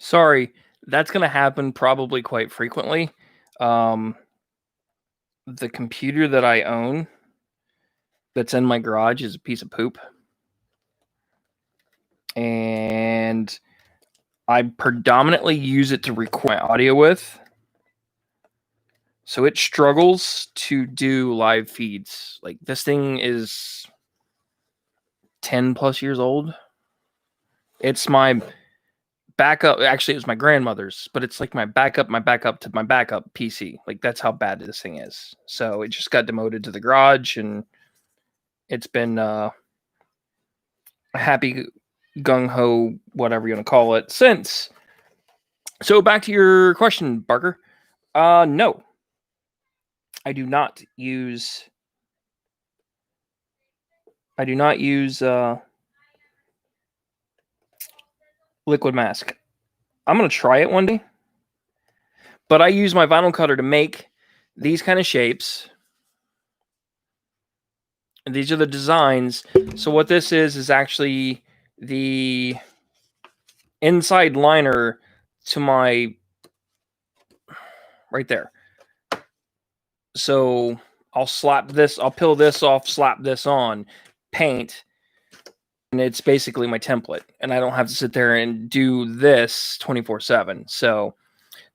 Sorry, that's gonna happen probably quite frequently. Um, the computer that I own that's in my garage is a piece of poop. And I predominantly use it to record my audio with. So it struggles to do live feeds. Like this thing is 10 plus years old. It's my backup. Actually, it was my grandmother's, but it's like my backup to my backup PC. Like that's how bad this thing is. So it just got demoted to the garage, and it's been a happy gung ho, whatever you want to call it, since. So back to your question, Barker. No, I do not use. I do not use liquid mask. I'm gonna try it one day, but I use my vinyl cutter to make these kind of shapes. And these are the designs. So what this is actually the inside liner to my right there. So I'll slap this, I'll peel this off, slap this on, paint, and it's basically my template. And I don't have to sit there and do this 24/7. So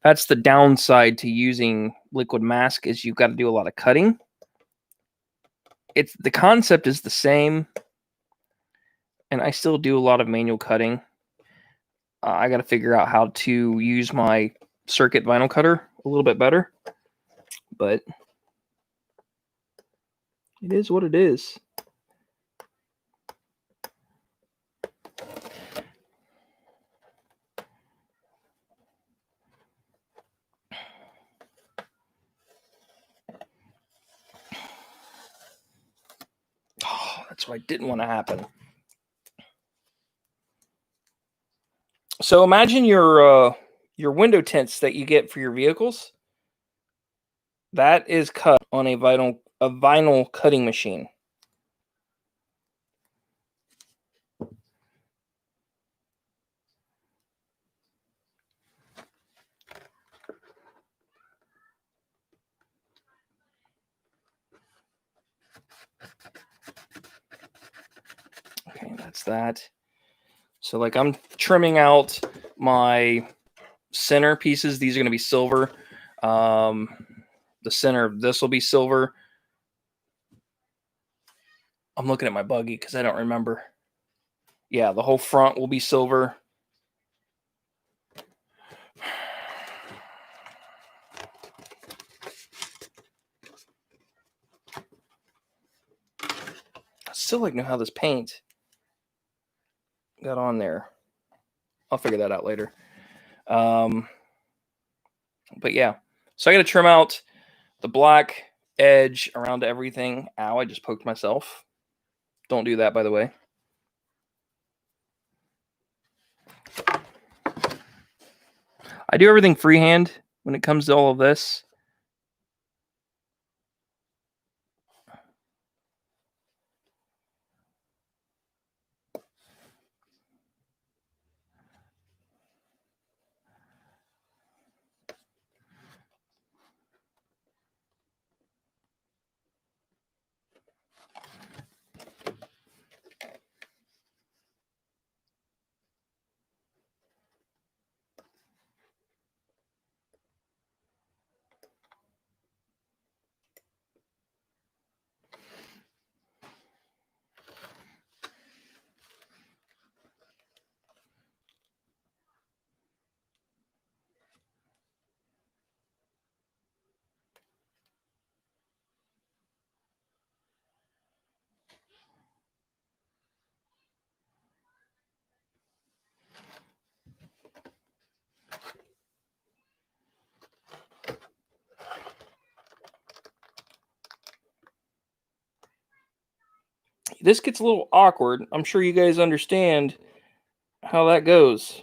that's the downside to using liquid mask, is you've got to do a lot of cutting. It's the concept is the same, and I still do a lot of manual cutting. I got to figure out how to use my circuit vinyl cutter a little bit better, but it is what it is. Oh, that's what I didn't want to happen. So imagine your window tints that you get for your vehicles. That is cut on a vinyl cutting machine. Okay, that's that. So like I'm trimming out my center pieces. These are going to be silver. The center of this will be silver. I'm looking at my buggy because I don't remember. Yeah, the whole front will be silver. I still like know how this paint got on there. I'll figure that out later. But yeah, so I got to trim out the black edge around everything. Ow, I just poked myself. Don't do that, by the way. I do everything freehand when it comes to all of this. This gets a little awkward. I'm sure you guys understand how that goes.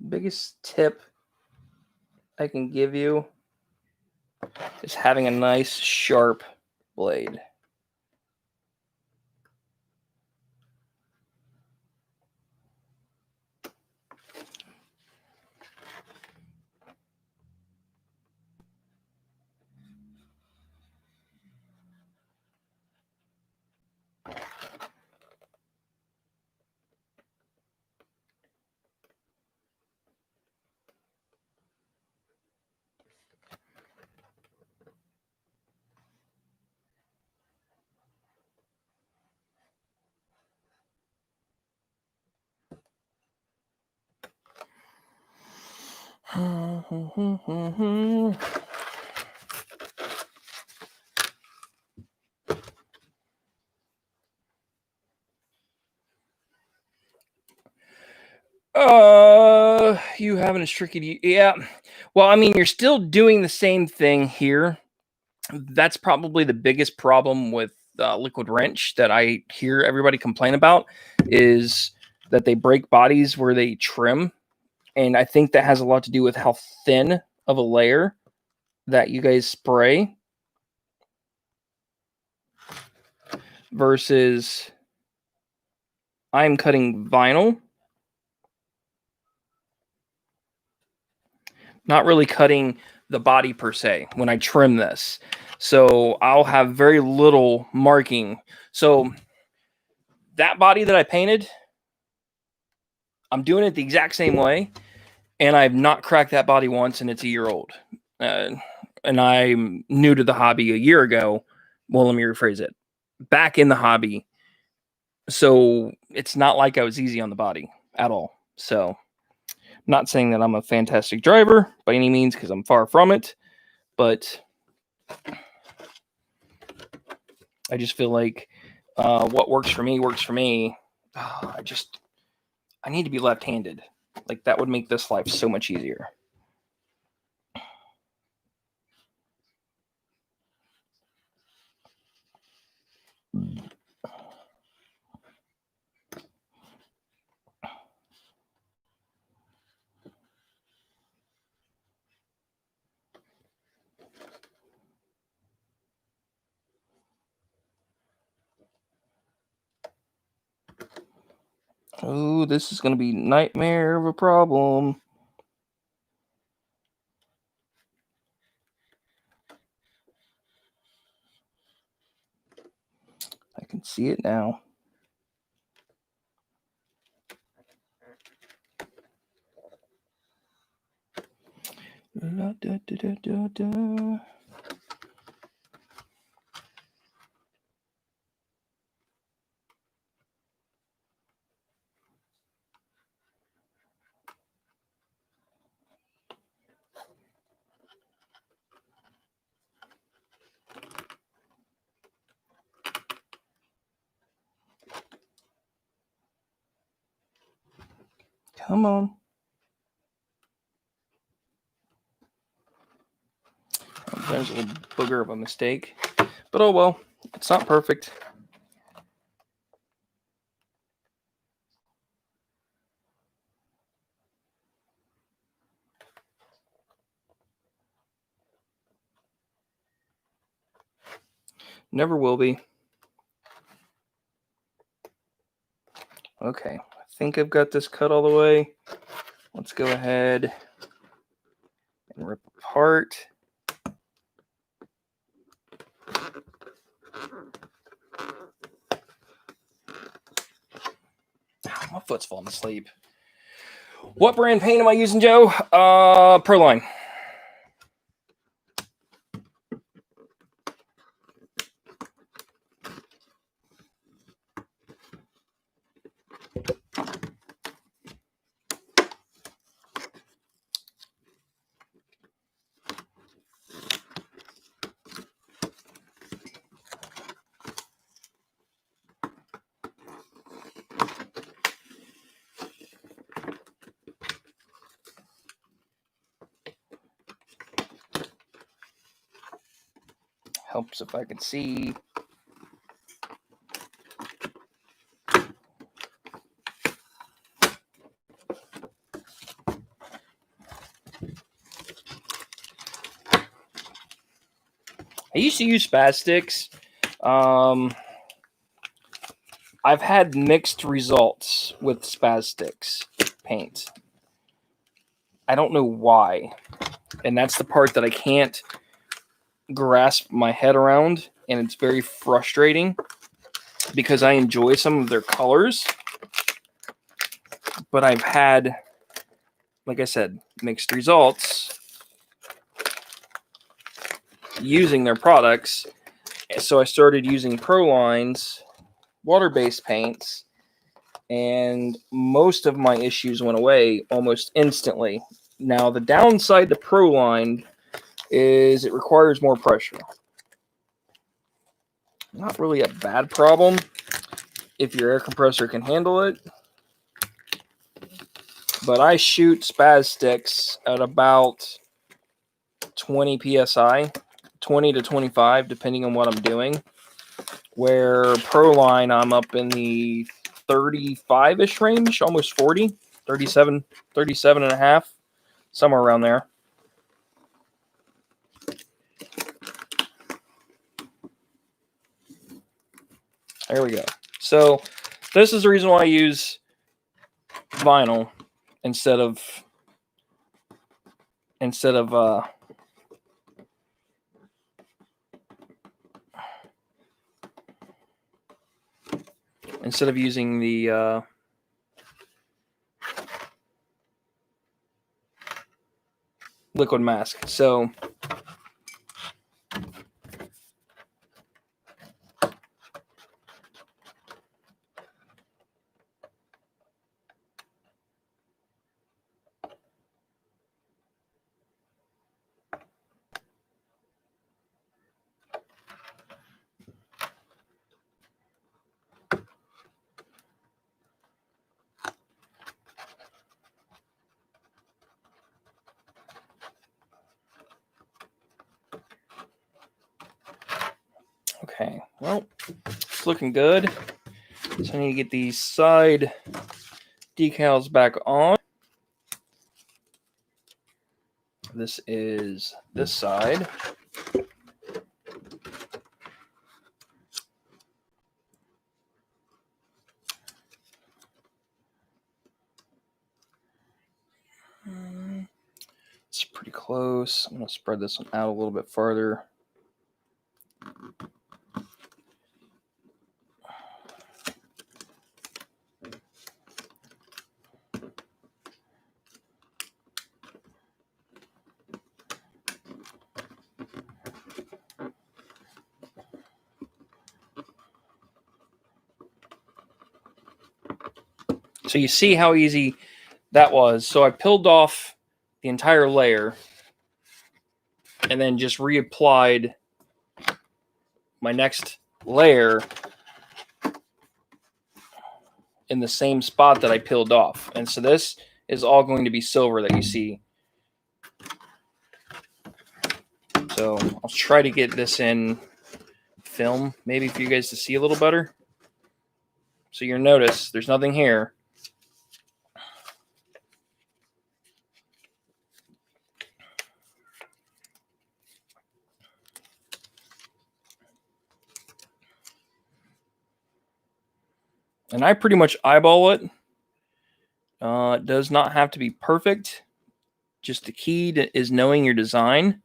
biggest tip I can give you is having a nice sharp blade. You having a tricky, yeah. Well, I mean, you're still doing the same thing here. That's probably the biggest problem with liquid wrench that I hear everybody complain about, is that they break bodies where they trim. And I think that has a lot to do with how thin of a layer that you guys spray versus I'm cutting vinyl, not really cutting the body per se when I trim this. So I'll have very little marking. So that body that I painted, I'm doing it the exact same way, and I've not cracked that body once, and it's a year old. And I'm new to the hobby a year ago. Well, let me rephrase it. Back in the hobby. So it's not like I was easy on the body at all. So not saying that I'm a fantastic driver by any means, because I'm far from it, but I just feel like what works for me works for me. I need to be left-handed. Like, that would make this life so much easier. Oh, this is going to be nightmare of a problem. I can see it now. Da, da, da, da, da. Come on. There's a little booger of a mistake. But oh well, it's not perfect. Never will be. Okay, I think I've got this cut all the way. Let's go ahead and rip apart. My foot's falling asleep. What brand paint am I using, Joe? Proline. Helps if I can see. I used to use spaz sticks. I've had mixed results with spaz sticks paint. I don't know why. And that's the part that I can't grasp my head around. And it's very frustrating because I enjoy some of their colors. But I've had, like I said, mixed results using their products. So I started using Proline's water-based paints, and most of my issues went away almost instantly. Now, the downside to Proline is it requires more pressure. Not really a bad problem if your air compressor can handle it. But I shoot spaz sticks at about 20 psi, 20 to 25, depending on what I'm doing. Where Proline, I'm up in the 35-ish range, almost 40, 37 and a half, somewhere around there. There we go. So this is the reason why I use vinyl instead of using the liquid mask. So okay, well, it's looking good. So I need to get these side decals back on. This is this side. It's pretty close. I'm going to spread this one out a little bit farther. So you see how easy that was. So I peeled off the entire layer and then just reapplied my next layer in the same spot that I peeled off. And so this is all going to be silver that you see. So I'll try to get this in film, maybe for you guys to see a little better. So you'll notice there's nothing here. And I pretty much eyeball it. It does not have to be perfect. Just the key is knowing your design.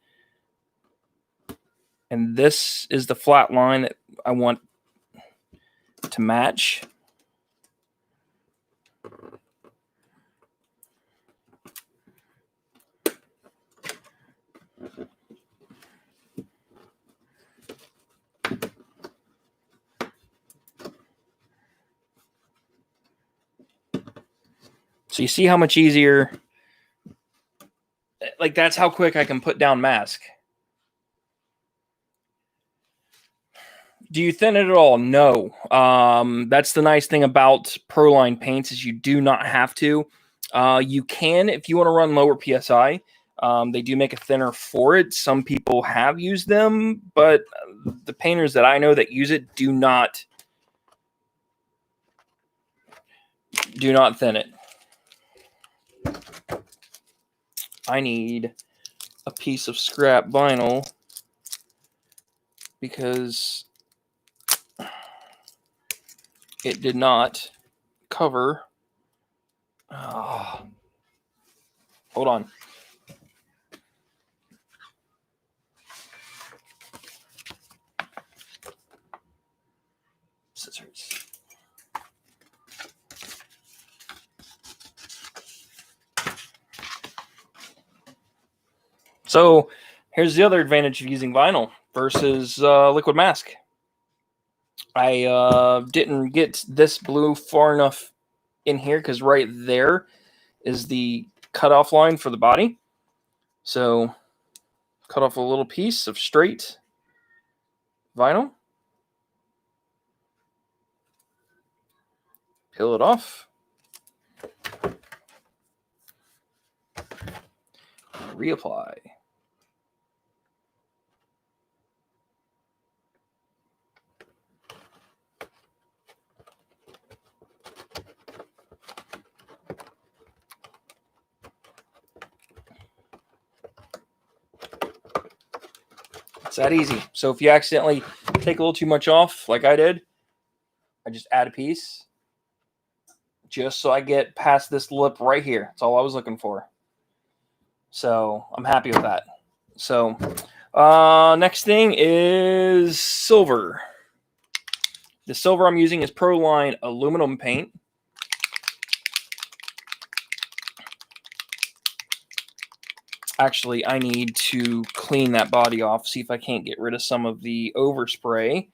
And this is the flat line that I want to match. So you see how much easier, like that's how quick I can put down mask. Do you thin it at all? No. That's the nice thing about Proline paints is you do not have to. You can if you want to run lower PSI. They do make a thinner for it. Some people have used them, but the painters that I know that use it do not thin it. I need a piece of scrap vinyl because it did not cover. Oh, hold on. Scissors. So here's the other advantage of using vinyl versus liquid mask. I didn't get this blue far enough in here because right there is the cutoff line for the body. So cut off a little piece of straight vinyl. Peel it off. Reapply. It's that easy. So if you accidentally take a little too much off, like I did, I just add a piece just so I get past this lip right here. That's all I was looking for. So I'm happy with that. So next thing is silver. The silver I'm using is Proline aluminum paint. Actually, I need to clean that body off, see if I can't get rid of some of the overspray.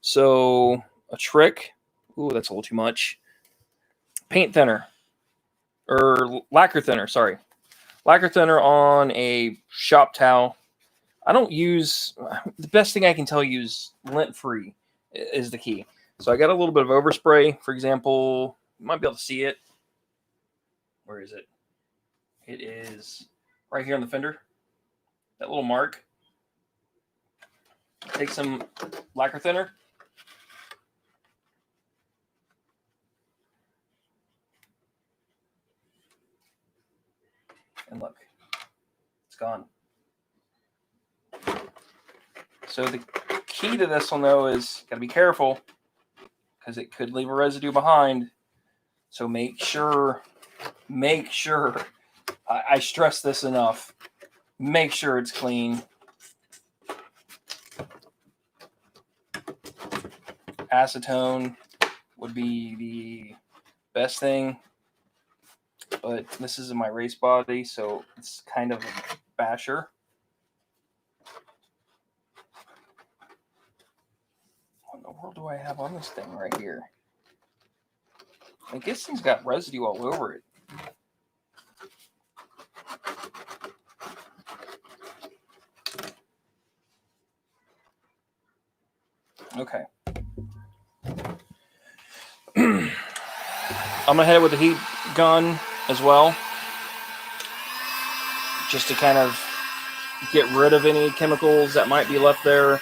So a trick, ooh, that's a little too much. Paint thinner, or lacquer thinner, sorry. Lacquer thinner on a shop towel. I don't use, the best thing I can tell you is lint-free is the key. So I got a little bit of overspray. For example, you might be able to see it. Where is it? It is right here on the fender. That little mark. Take some lacquer thinner. And look, it's gone. So the key to this one, though, is got to be careful because it could leave a residue behind. So make sure, I stress this enough, make sure it's clean. Acetone would be the best thing, but this is in my race body, so it's kind of a basher. What in the world do I have on this thing right here? I guess this thing's got residue all over it. Okay. I'm gonna hit it with the heat gun as well, just to kind of get rid of any chemicals that might be left there.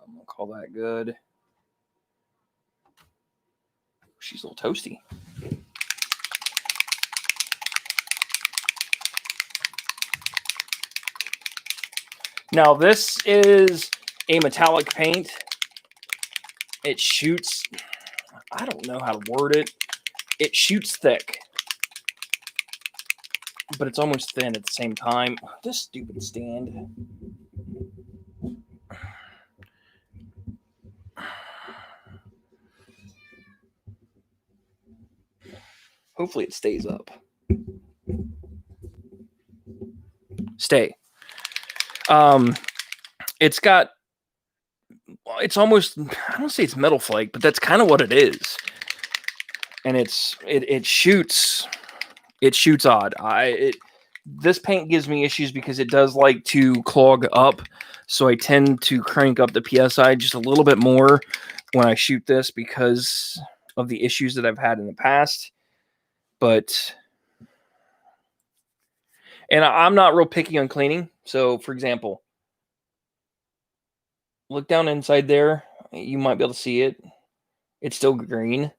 I'm gonna call that good. She's a little toasty. Now this is a metallic paint. It shoots, I don't know how to word it. It shoots thick, but it's almost thin at the same time. This stupid stand. Hopefully it stays up. Stay. It's got, it's almost, I don't say it's metal flake, but that's kind of what it is. And it shoots odd. This paint gives me issues because it does like to clog up. So I tend to crank up the PSI just a little bit more when I shoot this because of the issues that I've had in the past. But, and I'm not real picky on cleaning. So for example, Look down inside there. You might be able to see it. It's still green.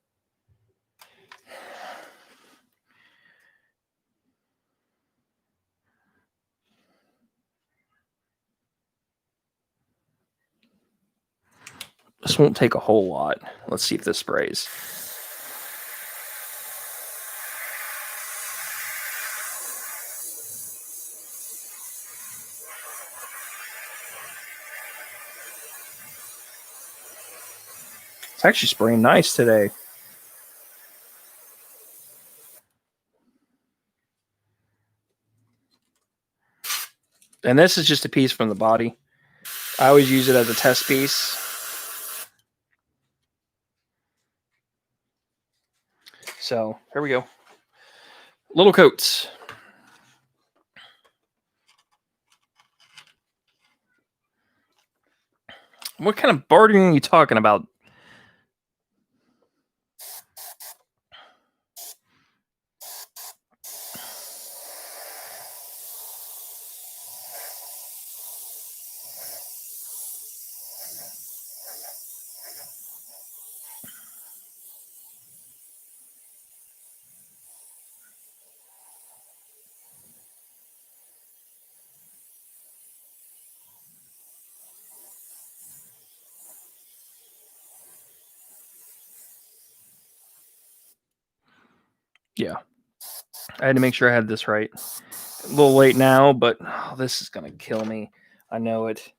This won't take a whole lot. Let's see if this sprays. It's actually spraying nice today. And this is just a piece from the body. I always use it as a test piece. So here we go. Little coats. What kind of bartering are you talking about? Yeah. I had to make sure I had this right. A little late now, but this is going to kill me. I know it.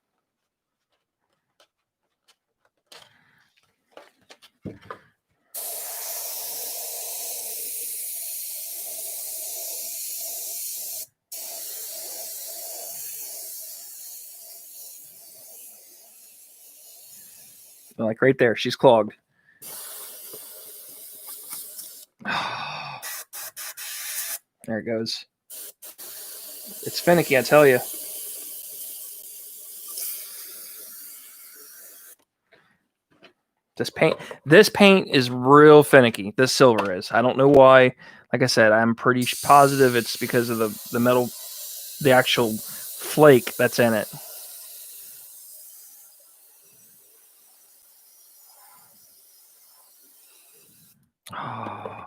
Like right there, she's clogged. There it goes. It's finicky, I tell you. This paint is real finicky. This silver is. I don't know why. Like I said, I'm pretty positive it's because of the metal, the actual flake that's in it. Oh,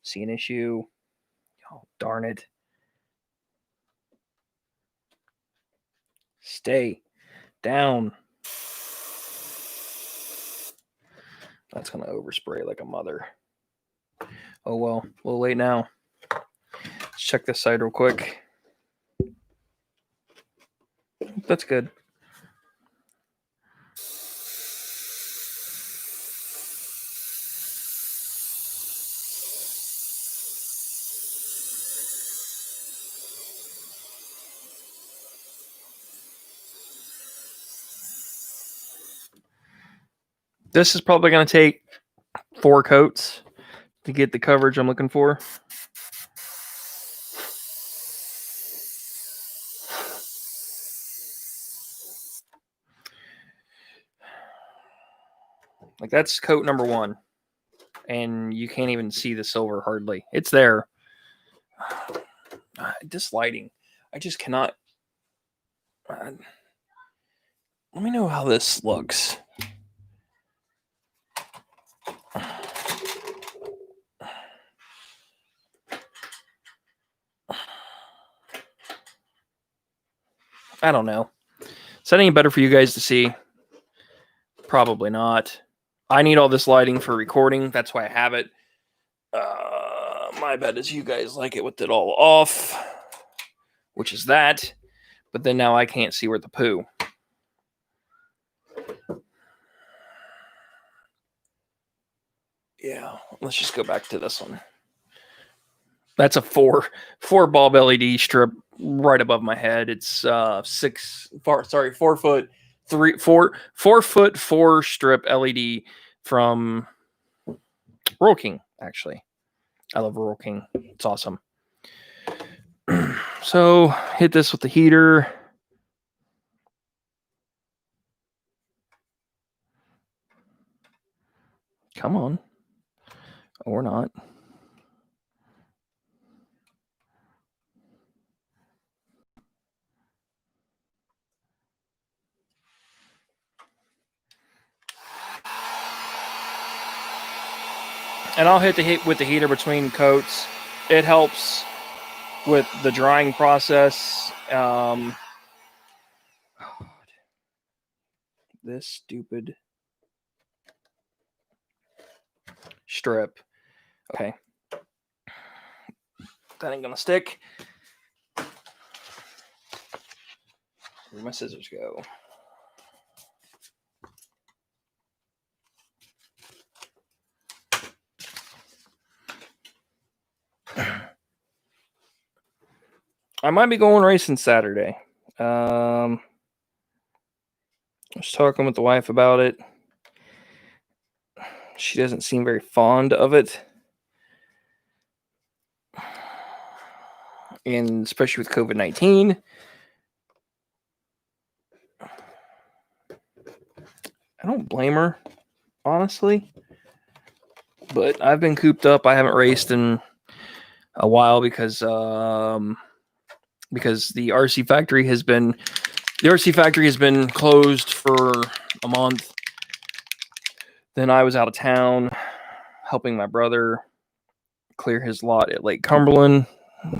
see an issue. Oh, darn it. Stay down. That's going to overspray like a mother. Oh, well. A little late now. Let's check this side real quick. That's good. This is probably going to take 4 coats to get the coverage I'm looking for. Like that's coat number 1. And you can't even see the silver hardly. It's there. This lighting. I just cannot. Let me know how this looks. I don't know. Is that any better for you guys to see? Probably not. I need all this lighting for recording. That's why I have it. My bet is you guys like it with it all off, which is that. But then now I can't see where the poo. Yeah, let's just go back to this one. That's a four bulb LED strip right above my head. It's 4 foot 4 strip LED from Rural King. Actually, I love Rural King. It's awesome. So hit this with the heater. Come on, or not. And I'll hit with the heater between coats. It helps with the drying process. This stupid strip. Okay. That ain't gonna stick. Where'd my scissors go? I might be going racing Saturday. I was talking with the wife about it. She doesn't seem very fond of it. And especially with COVID-19. I don't blame her, honestly. But I've been cooped up. I haven't raced in a while because the RC factory has been closed for a month. Then I was out of town helping my brother clear his lot at Lake Cumberland.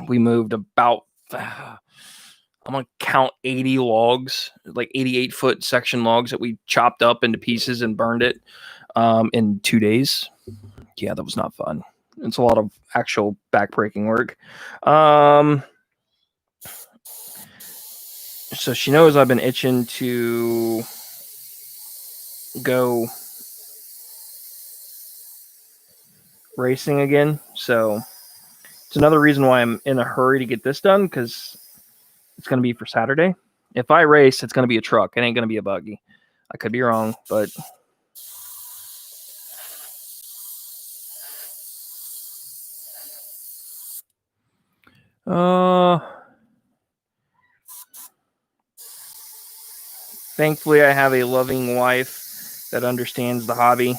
We moved about, I'm going to count 80 logs, like 88-foot section logs that we chopped up into pieces and burned it in 2 days. Yeah, that was not fun. It's a lot of actual back-breaking work. So she knows I've been itching to go racing again. So it's another reason why I'm in a hurry to get this done, because it's going to be for Saturday. If I race, it's going to be a truck. It ain't going to be a buggy. I could be wrong, but thankfully I have a loving wife that understands the hobby,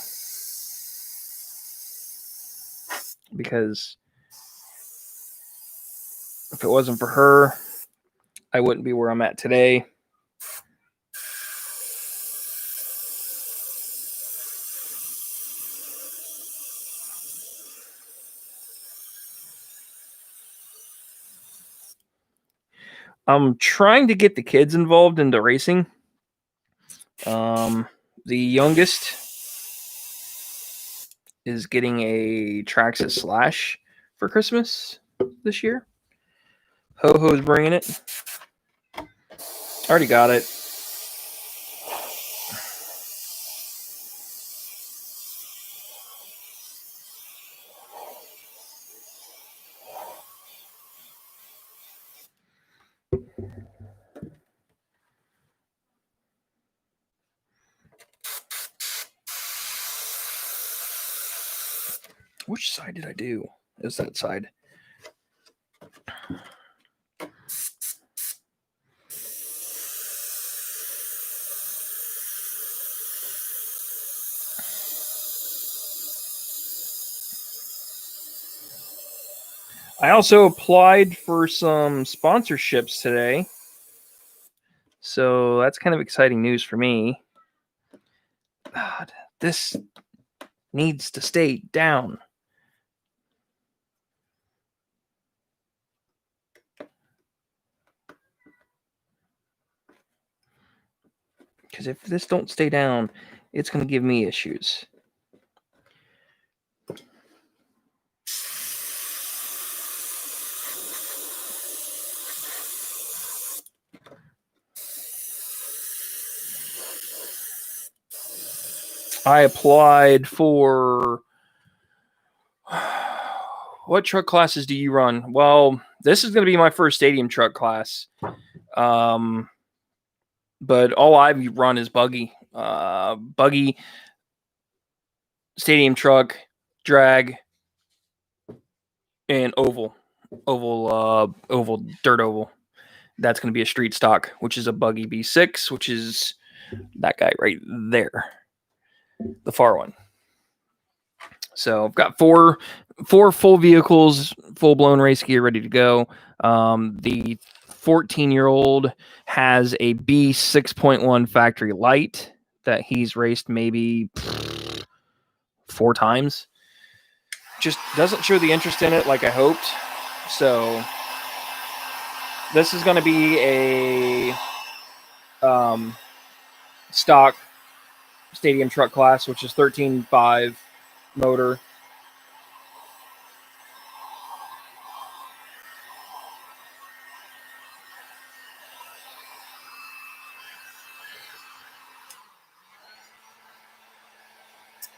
because if it wasn't for her, I wouldn't be where I'm at today. I'm trying to get the kids involved into racing. The youngest is getting a Traxxas Slash for Christmas this year. Ho-Ho's bringing it. Already got it. Which side did I do? Is that side? I also applied for some sponsorships today. So that's kind of exciting news for me. God, this needs to stay down. Because if this don't stay down, it's going to give me issues. I applied for... What truck classes do you run? Well, this is going to be my first stadium truck class. But all I've run is buggy. Buggy, stadium truck, drag, and oval, dirt oval. That's going to be a street stock, which is a buggy B6, which is that guy right there, the far one. So I've got four full vehicles, full blown race gear ready to go. The 14-year-old has a B6.1 factory light that he's raced maybe 4 times. just doesn't show the interest in it like I hoped. So this is going to be a stock stadium truck class, which is 13.5 motor.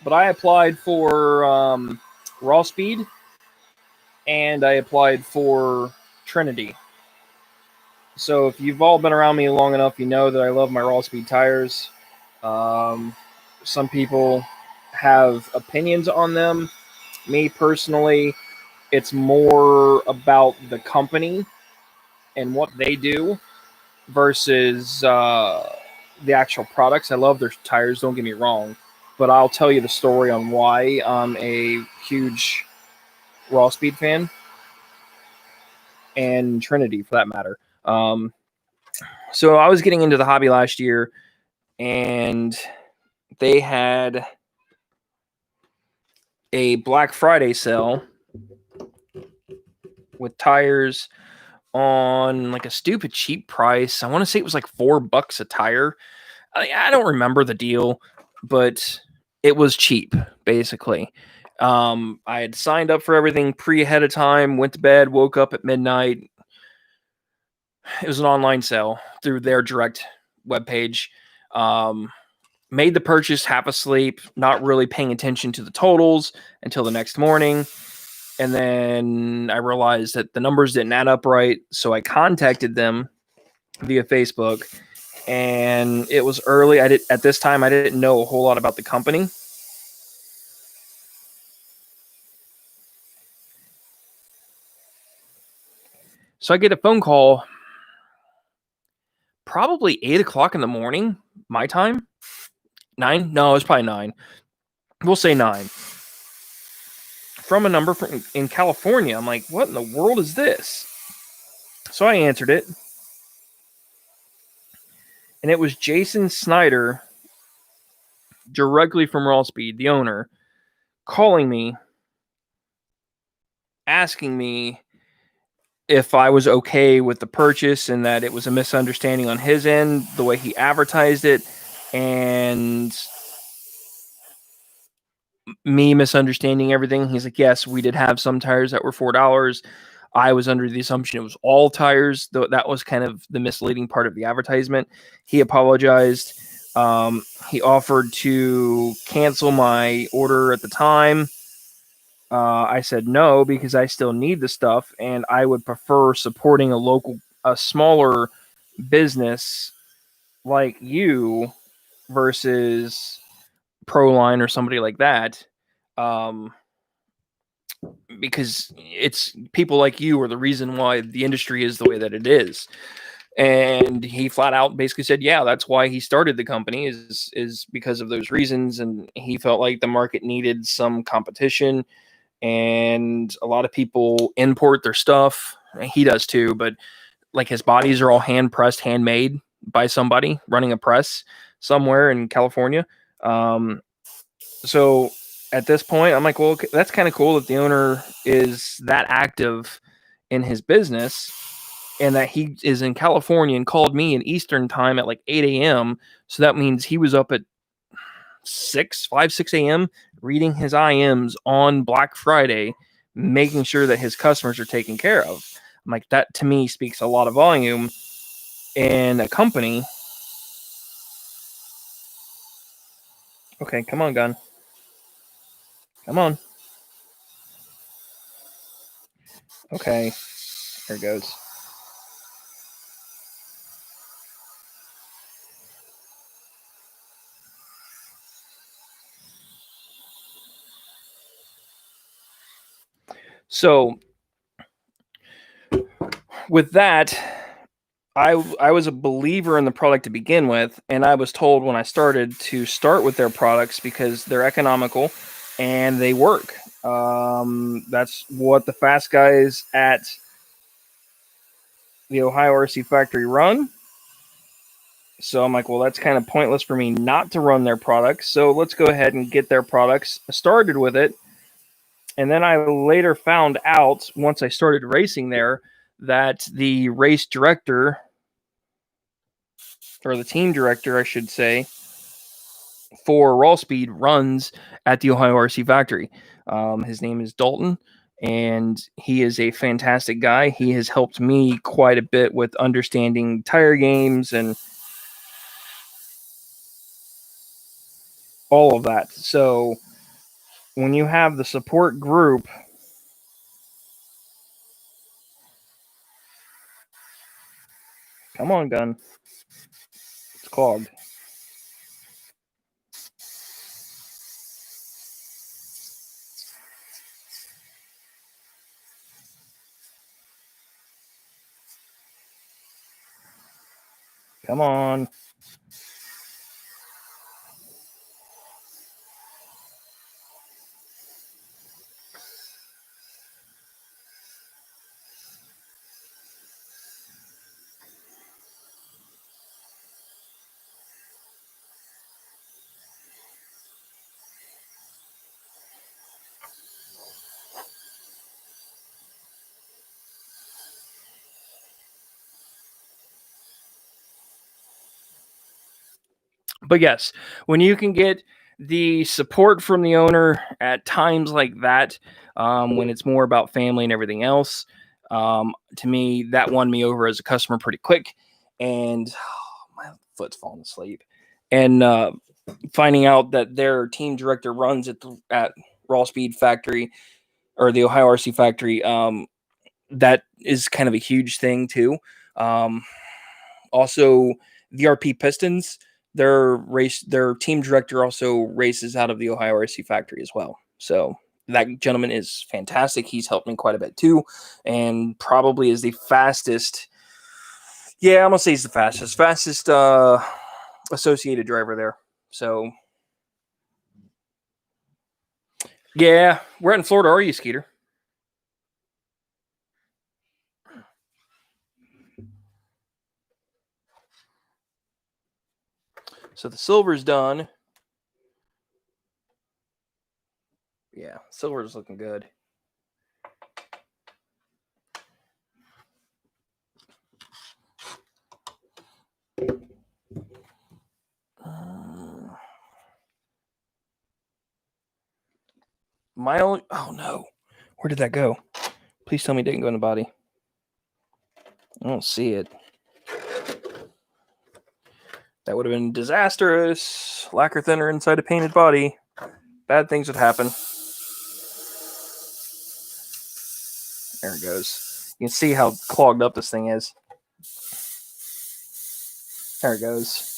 But I applied for Raw Speed, and I applied for Trinity. So if you've all been around me long enough, you know that I love my Raw Speed tires. Some people have opinions on them. Me personally, it's more about the company and what they do versus the actual products. I love their tires, don't get me wrong, but I'll tell you the story on why I'm a huge Raw Speed fan, and Trinity for that matter. So I was getting into the hobby last year, and they had a Black Friday sale with tires on like a stupid cheap price. I want to say it was like $4 a tire. I don't remember the deal, but it was cheap, basically. I had signed up for everything ahead of time, went to bed, woke up at midnight. It was an online sale through their direct webpage. Made the purchase half asleep, not really paying attention to the totals until the next morning. And then I realized that the numbers didn't add up right. So I contacted them via Facebook, and it was early. At this time, I didn't know a whole lot about the company. So I get a phone call probably 8 o'clock in the morning, my time. 9? No, it's probably 9. We'll say 9. From a number in California. I'm like, what in the world is this? So I answered it. And it was Jason Snyder, directly from Raw Speed, the owner, calling me, asking me if I was okay with the purchase and that it was a misunderstanding on his end, the way he advertised it, and me misunderstanding everything. He's like, yes, we did have some tires that were $4. I was under the assumption it was all tires, though that was kind of the misleading part of the advertisement. He apologized. He offered to cancel my order at the time. I said no because I still need the stuff, and I would prefer supporting a smaller business like you versus Proline or somebody like that. Because it's people like you are the reason why the industry is the way that it is. And he flat out basically said, yeah, that's why he started the company is because of those reasons. And he felt like the market needed some competition, and a lot of people import their stuff. He does too, but like his bodies are all hand pressed, handmade by somebody running a press somewhere in California. So at this point, I'm like, well, okay, that's kind of cool that the owner is that active in his business, and that he is in California and called me in Eastern time at like 8 a.m. So that means he was up at 6 a.m. reading his IMs on Black Friday, making sure that his customers are taken care of. I'm like, that to me speaks a lot of volume in a company. Okay, come on, gun. Come on. Okay, there it goes. So with that, I was a believer in the product to begin with, and I was told when I started to start with their products because they're economical and they work. That's what the fast guys at the Ohio RC factory run. So I'm like, well, that's kind of pointless for me not to run their products. So let's go ahead and get their products started with it. And then I later found out, once I started racing there, that the race director, or the team director, I should say, for Raw Speed runs at the Ohio RC factory. His name is Dalton, and he is a fantastic guy. He has helped me quite a bit with understanding tire games and all of that. So when you have the support group, come on, gun, it's clogged. Come on. But yes, when you can get the support from the owner at times like that, when it's more about family and everything else, to me, that won me over as a customer pretty quick. And my foot's falling asleep. And finding out that their team director runs at Raw Speed Factory, or the Ohio RC Factory, that is kind of a huge thing too. Also, VRP Pistons, their team director also races out of the Ohio RC factory as well. So that gentleman is fantastic. He's helped me quite a bit too, and probably is the fastest. Yeah, I'm gonna say he's the fastest associated driver there. So yeah, where in Florida are you, Skeeter? So the silver's done. Yeah, silver's looking good. My only, oh no, where did that go? Please tell me it didn't go in the body. I don't see it. That would have been disastrous. Lacquer thinner inside a painted body. Bad things would happen. There it goes. You can see how clogged up this thing is. There it goes.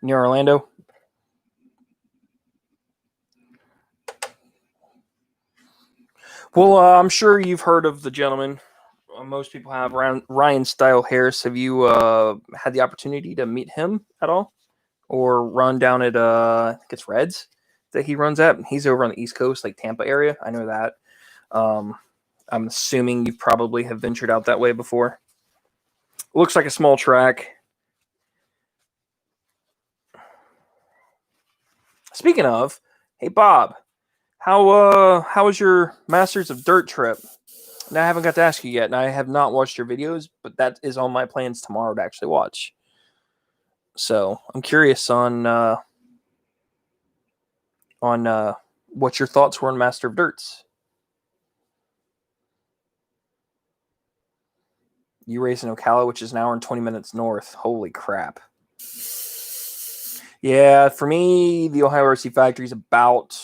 Near Orlando. Well, I'm sure you've heard of the gentleman. Most people have. Ryan Style Harris. Have you had the opportunity to meet him at all, or run down at I think it's Reds that he runs at? He's over on the East Coast, like Tampa area. I know that. I'm assuming you probably have ventured out that way before. Looks like a small track. Speaking of, hey Bob, how was your Masters of Dirt trip? Now I haven't got to ask you yet, and I have not watched your videos, but that is on my plans tomorrow to actually watch. So I'm curious on what your thoughts were on Master of Dirts. You race in Ocala, which is an hour and 20 minutes north. Holy crap. Yeah, for me, the Ohio RC Factory is about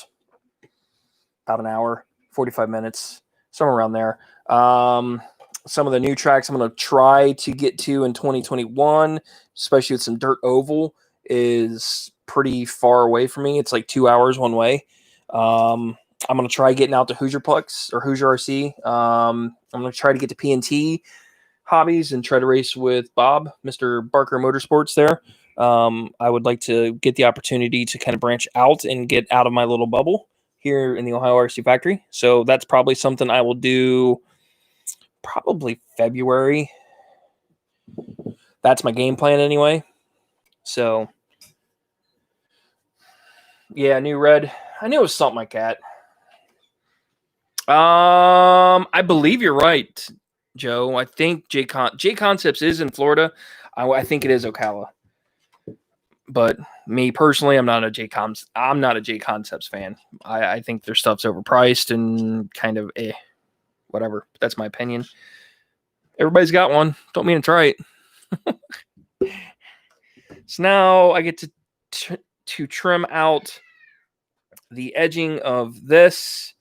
an hour, 45 minutes, somewhere around there. Some of the new tracks I'm going to try to get to in 2021, especially with some dirt oval, is pretty far away from me. It's like 2 hours one way. I'm going to try getting out to Hoosierplex or Hoosier RC. I'm going to try to get to P&T Hobbies and try to race with Bob, Mr. Barker Motorsports there. I would like to get the opportunity to kind of branch out and get out of my little bubble here in the Ohio RC Factory. So that's probably something I will do probably February. That's my game plan anyway. So, yeah, new red. I knew it was something like that. I believe you're right, Joe. I think J Concepts is in Florida. I think it is Ocala. But me personally, I'm not a J Concepts fan. I think their stuff's overpriced and kind of whatever. That's my opinion. Everybody's got one. Don't mean to try it. So now I get to trim out the edging of this.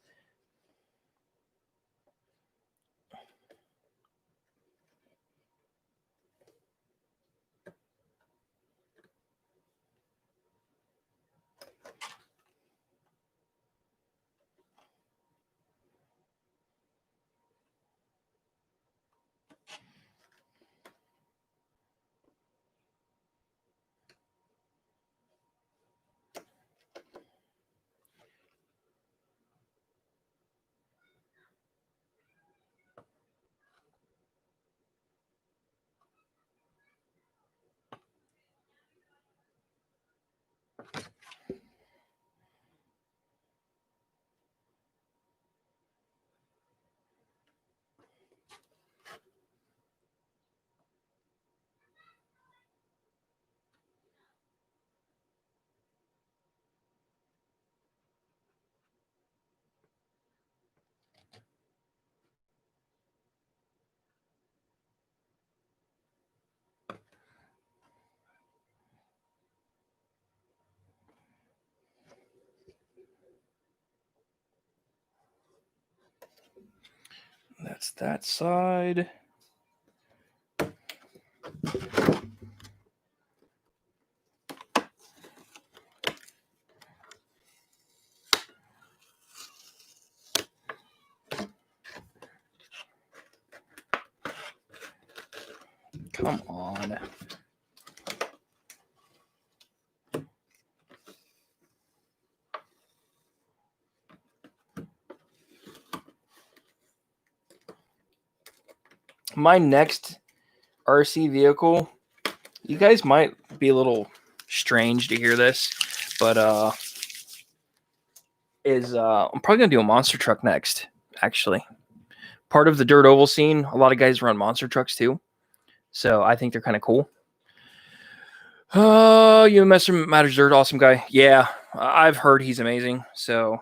That's that side. Come on. My next RC vehicle, you guys might be a little strange to hear this, but I'm probably gonna do a monster truck next, actually. Part of the dirt oval scene, a lot of guys run monster trucks too. So I think they're kind of cool. You Mr. Matters Dirt, awesome guy. Yeah, I've heard he's amazing. So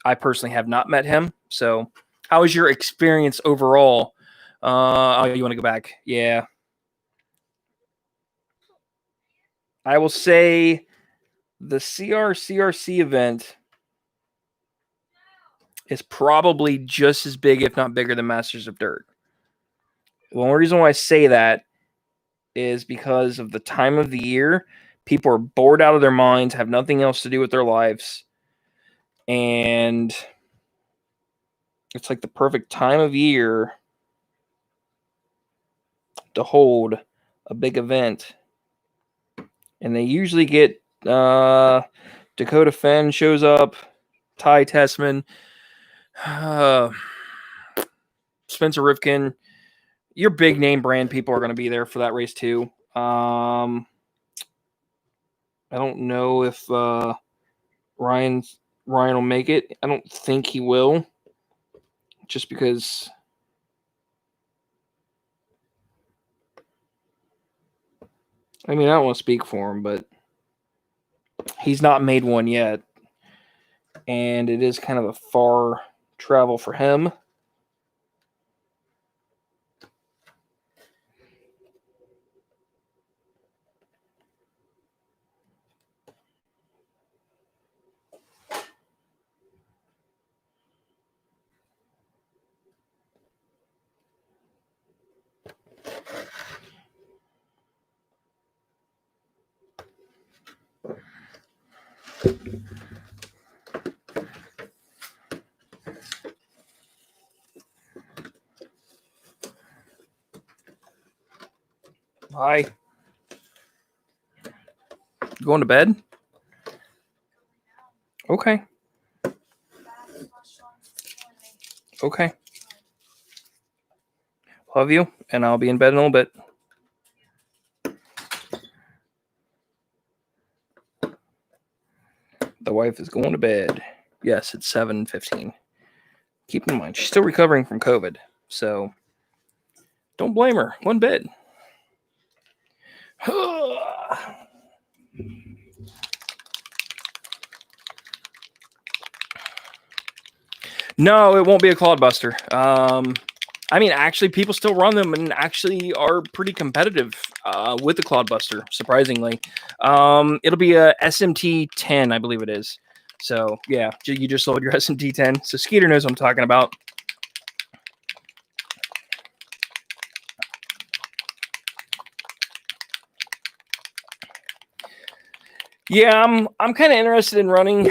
I personally have not met him. So how was your experience overall? Oh, you want to go back? Yeah. I will say the CRC event is probably just as big, if not bigger, than Masters of Dirt. The only reason why I say that is because of the time of the year. People are bored out of their minds, have nothing else to do with their lives. And it's like the perfect time of year to hold a big event. And they usually get Dakota Fenn shows up, Ty Tessman, Spencer Rifkin. Your big name brand people are going to be there for that race too. I don't know if Ryan will make it. I don't think he will, just because. I mean, I don't want to speak for him, but he's not made one yet, and it is kind of a far travel for him. Hi. Going to bed? Okay. Okay. Love you, and I'll be in bed in a little bit. The wife is going to bed. Yes, it's 7:15. Keep in mind, she's still recovering from COVID, so don't blame her one bit. No, it won't be a clodbuster. I mean, actually, people still run them and actually are pretty competitive with the clodbuster, surprisingly. It'll be a SMT10, I believe it is. So, yeah, you just sold your SMT10. So, Skeeter knows what I'm talking about. Yeah, I'm kind of interested in running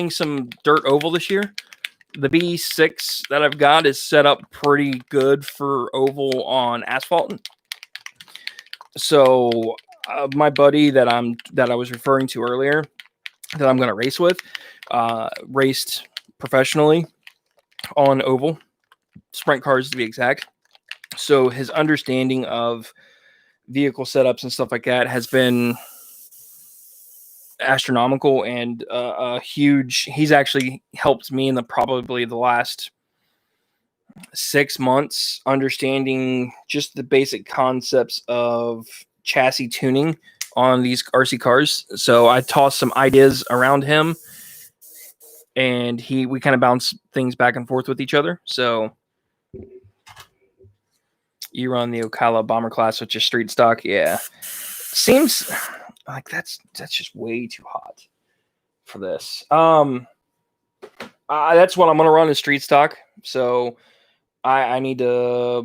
some dirt oval this year. The B6 that I've got is set up pretty good for oval on asphalt. So my buddy that I was referring to earlier, that I'm going to race with, raced professionally on oval sprint cars to be exact. So his understanding of vehicle setups and stuff like that has been astronomical and huge. He's actually helped me in probably the last 6 months understanding just the basic concepts of chassis tuning on these RC cars. So I tossed some ideas around him, and we kind of bounce things back and forth with each other. So you run the Ocala Bomber class, which is street stock. Yeah, seems like that's just way too hot for this. That's what I'm gonna run is street stock. So I need to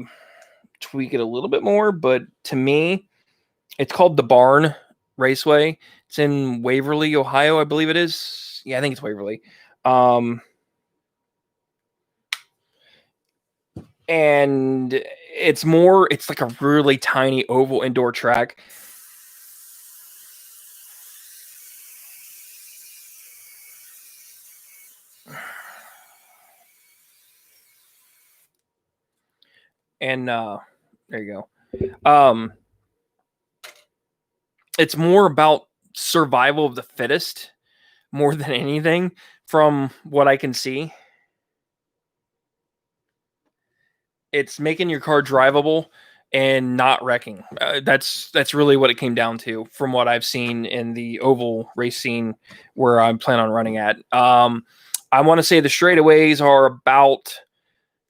tweak it a little bit more, but to me, it's called the Barn Raceway. It's in Waverly, Ohio, I believe it is. Yeah, I think it's Waverly. And it's like a really tiny oval indoor track. And there you go. It's more about survival of the fittest more than anything from what I can see. It's making your car drivable and not wrecking. That's really what it came down to from what I've seen in the oval race scene where I plan on running at. I want to say the straightaways are about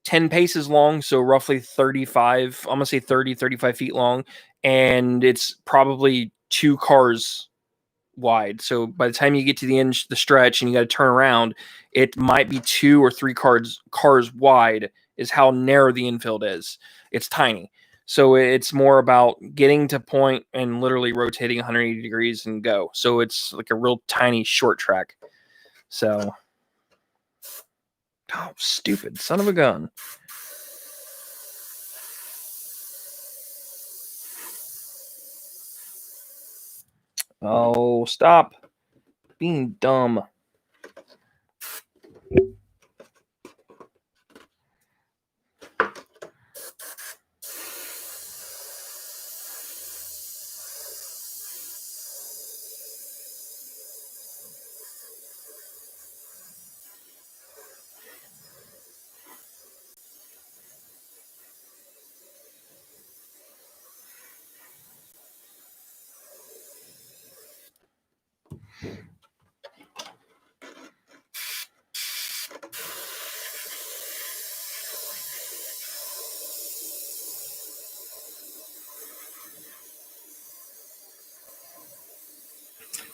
10 paces long, so roughly 35, I'm going to say 30, 35 feet long, and it's probably 2 cars wide. So by the time you get to the end, the stretch, and you got to turn around, it might be 2 or 3 cars wide is how narrow the infield is. It's tiny. So it's more about getting to point and literally rotating 180 degrees and go. So it's like a real tiny short track. So, oh, stupid son of a gun. Oh, stop being dumb.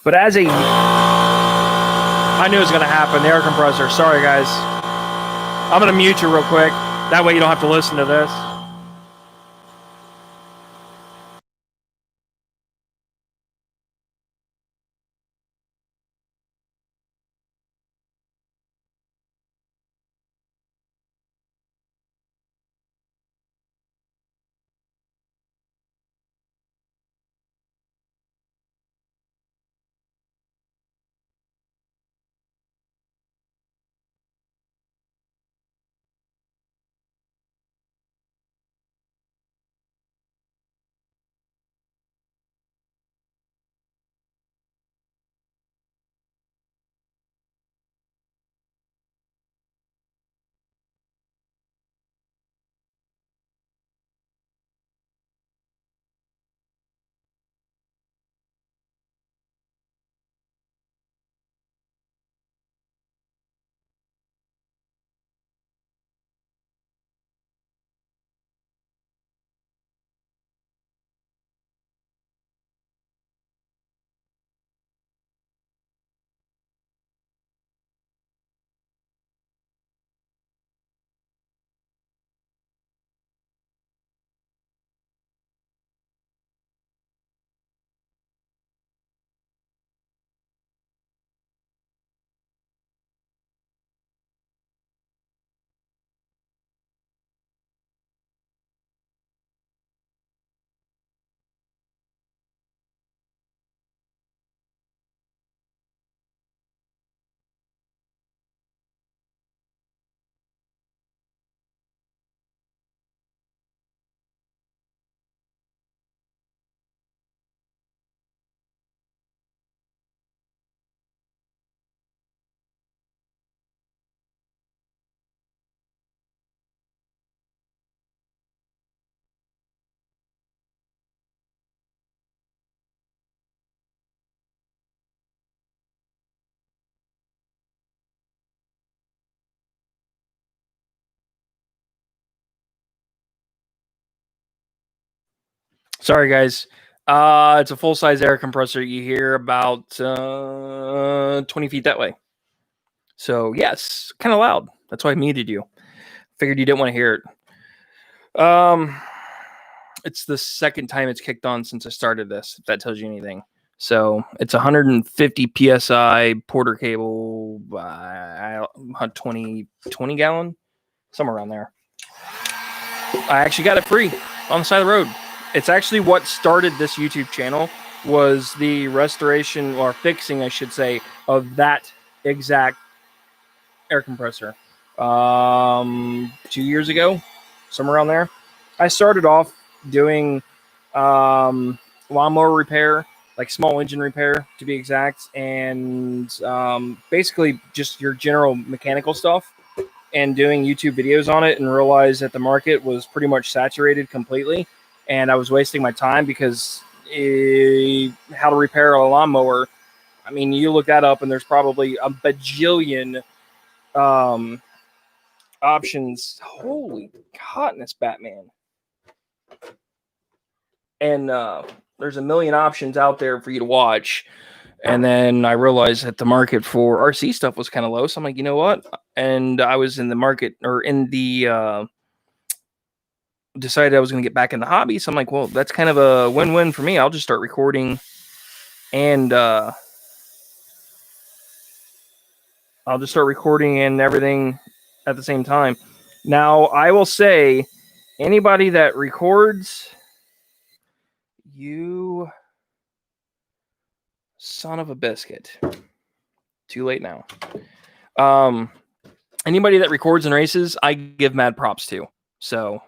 But I knew it was going to happen. The air compressor. Sorry, guys. I'm going to mute you real quick. That way you don't have to listen to this. Sorry, guys. It's a full-size air compressor. You hear about 20 feet that way. So, yes, kind of loud. That's why I muted you. Figured you didn't want to hear it. It's the second time it's kicked on since I started this, if that tells you anything. So, it's 150 PSI Porter cable, 20 gallon, somewhere around there. I actually got it free on the side of the road. It's actually what started this YouTube channel, was the restoration, or fixing, I should say, of that exact air compressor. 2 years ago, somewhere around there. I started off doing lawnmower repair, like small engine repair to be exact, and basically just your general mechanical stuff, and doing YouTube videos on it, and realized that the market was pretty much saturated completely, and I was wasting my time because how to repair a lawnmower, I mean, you look that up and there's probably a bajillion options. Holy hotness, Batman. And there's a million options out there for you to watch. And then I realized that the market for RC stuff was kind of low. So I'm like, you know what? And I was in the market, or in the decided I was going to get back in the hobby. So I'm like, well, that's kind of a win-win for me. I'll just start recording, and I'll just start recording and everything at the same time. Now, I will say, anybody that records, you son of a biscuit. Too late now. Anybody that records and races, I give mad props to. So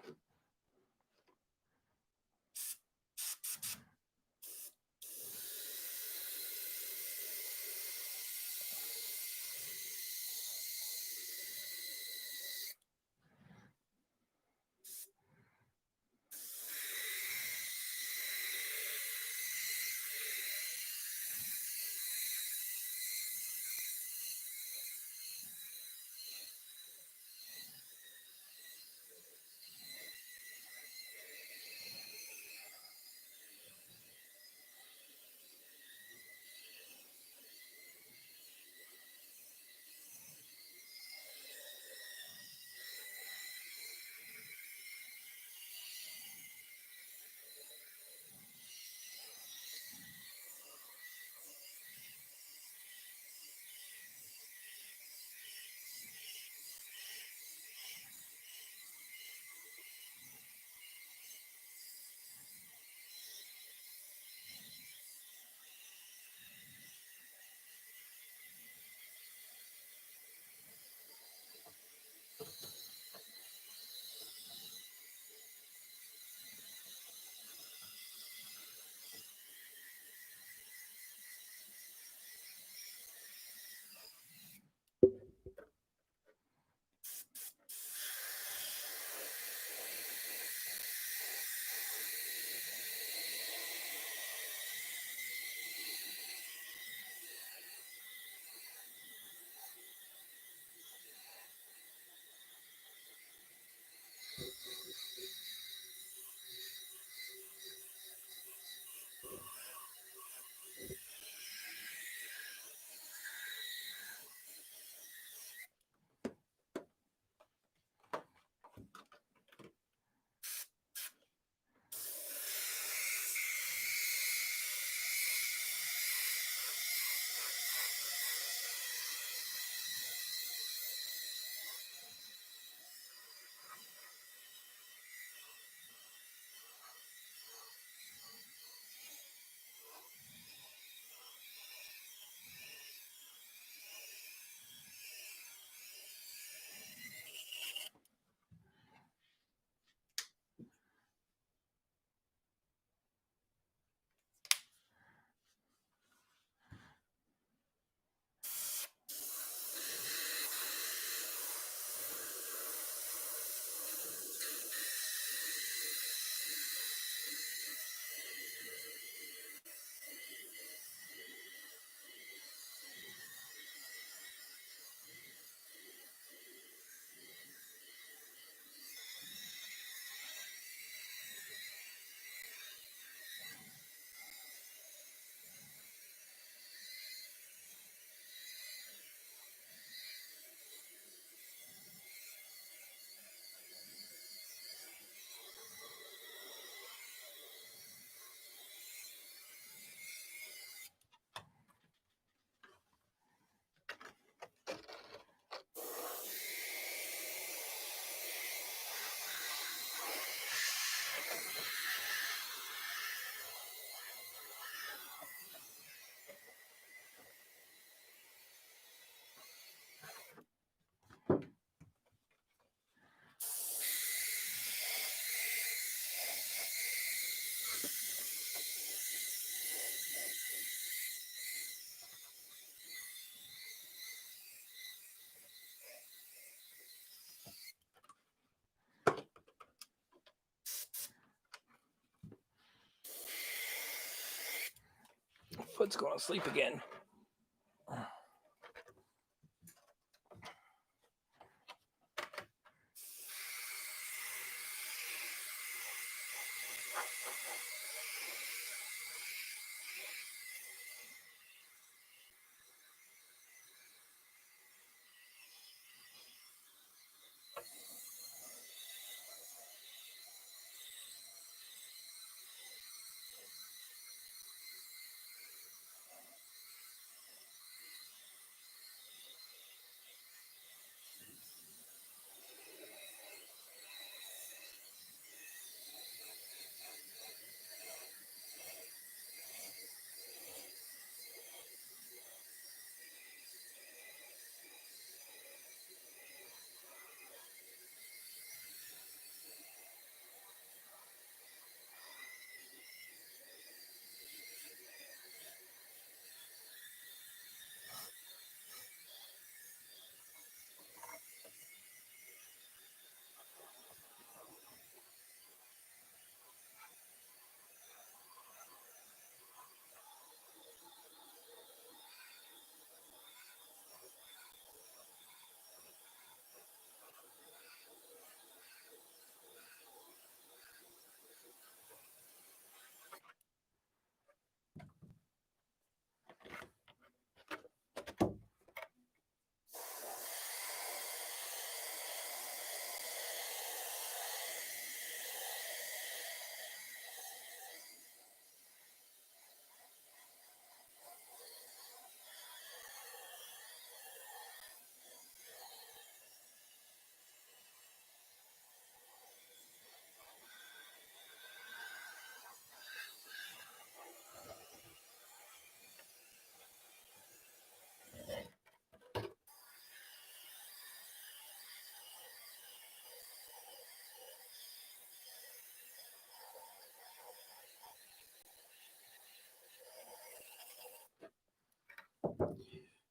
Foot's going to sleep again.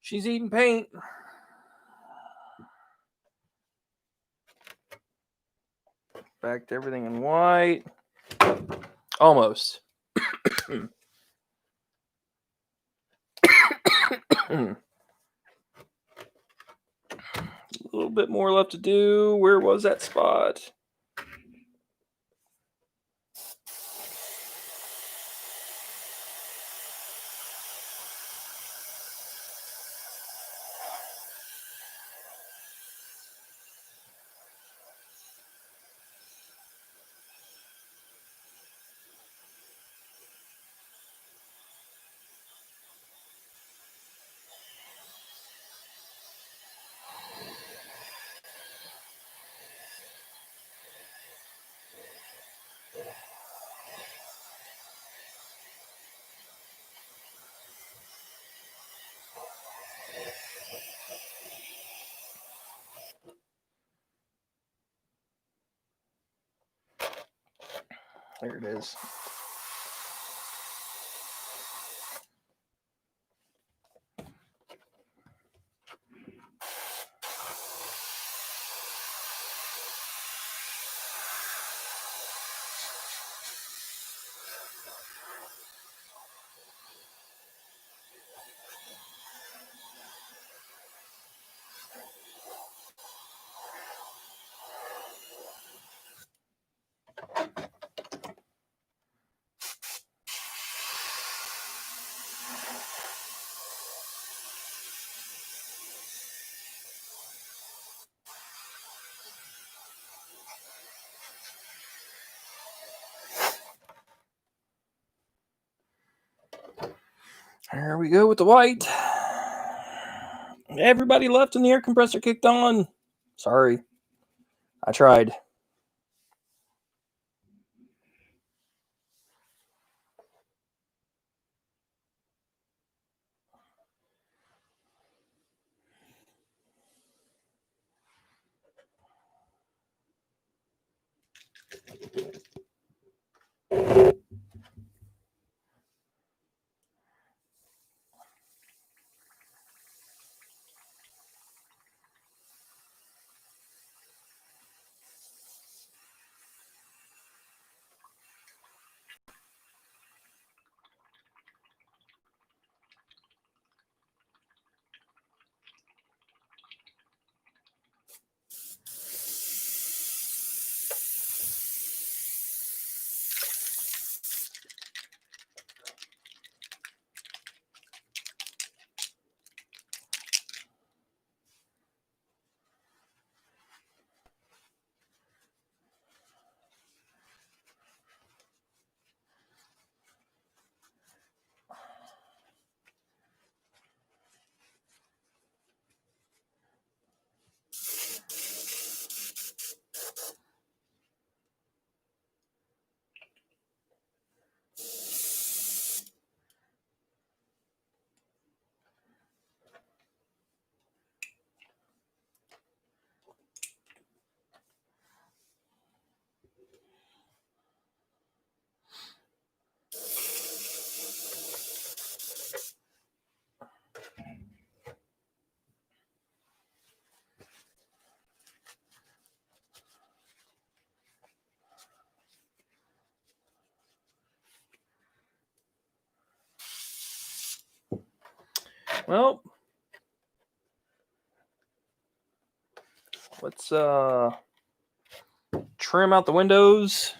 She's eating paint. Back to everything in white. Almost. A little bit more left to do. Where was that spot? There it is. There we go with the white. Everybody left and the air compressor kicked on. Sorry. I tried. Well, let's trim out the windows.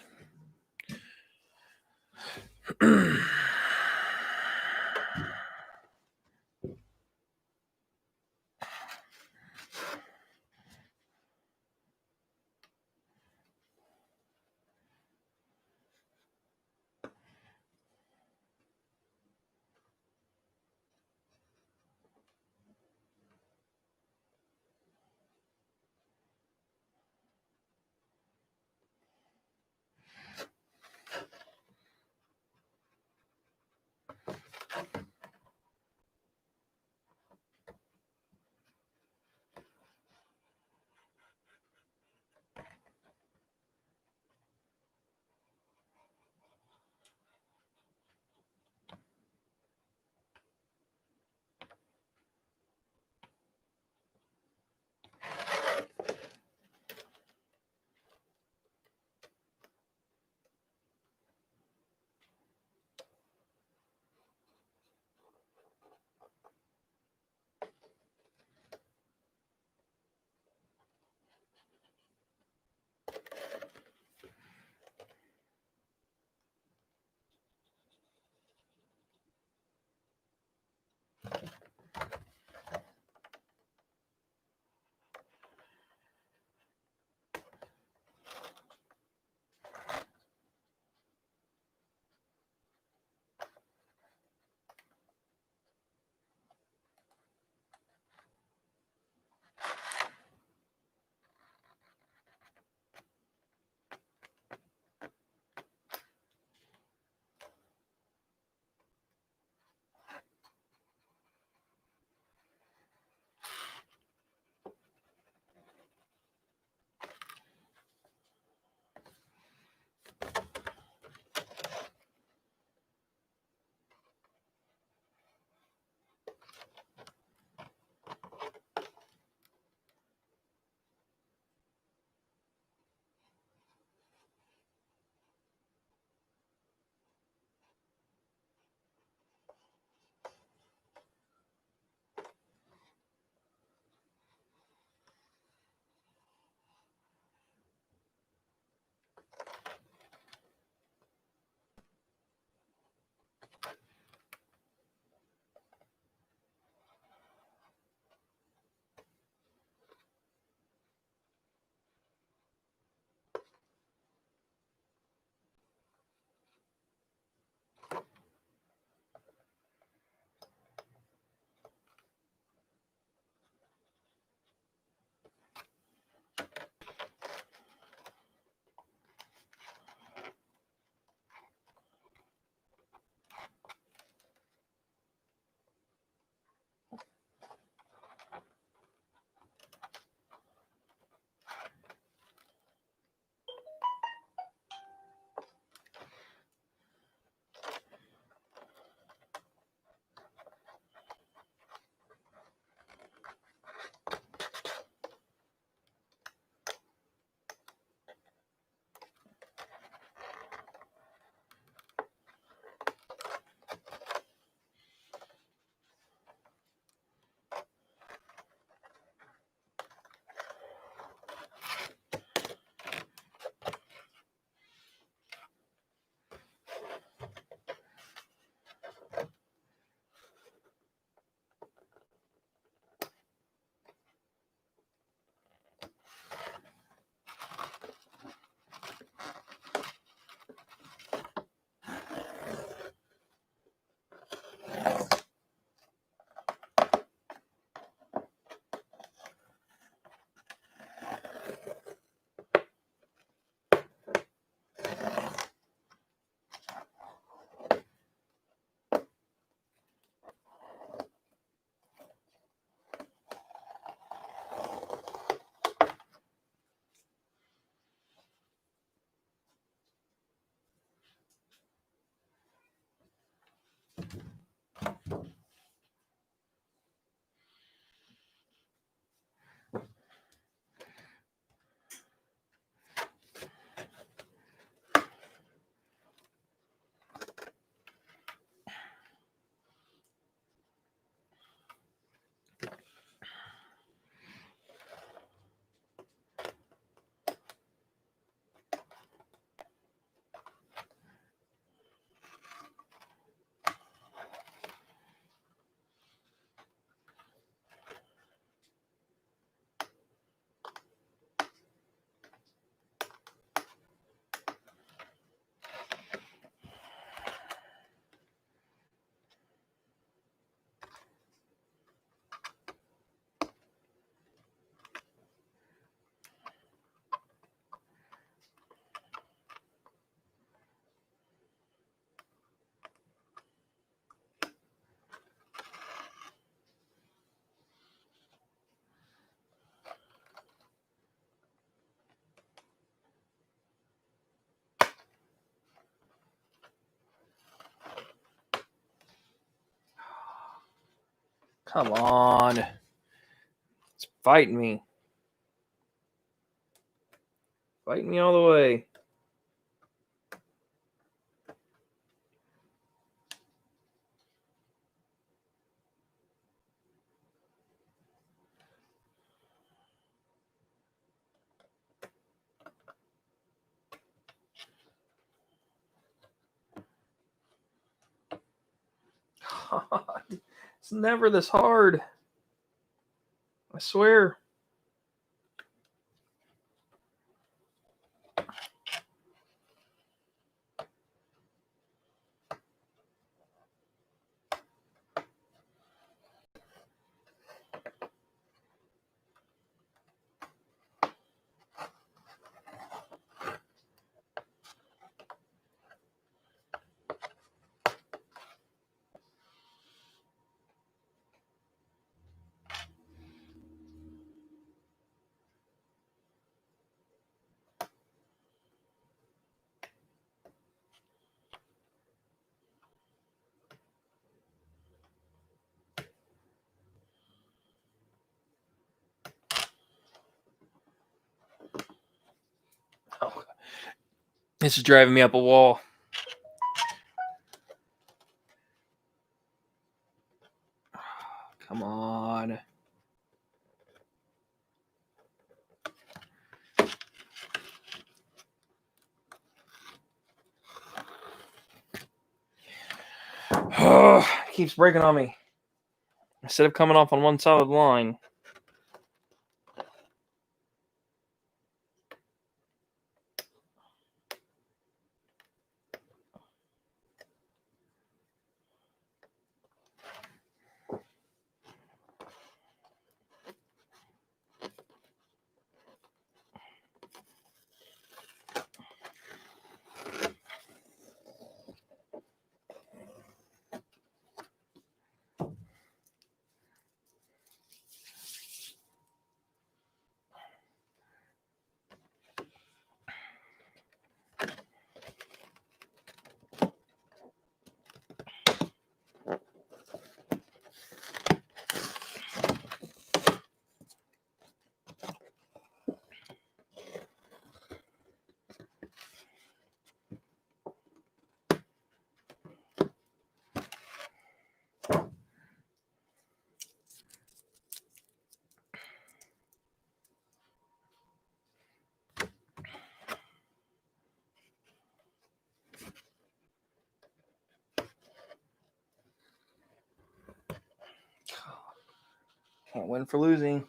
Come on. It's fighting me. Fighting me all the way. God, it's never this hard. I swear. Oh, this is driving me up a wall. Come on. Oh, it keeps breaking on me. Instead of coming off on one solid line. Can't win for losing.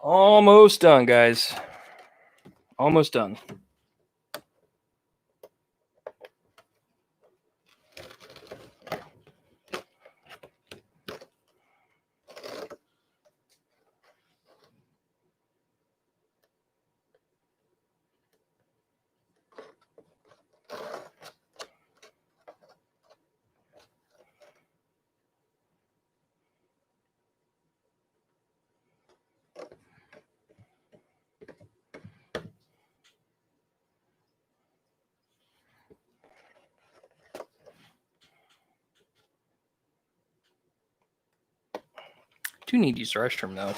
Almost done, guys. Almost done. Do need to use the restroom though.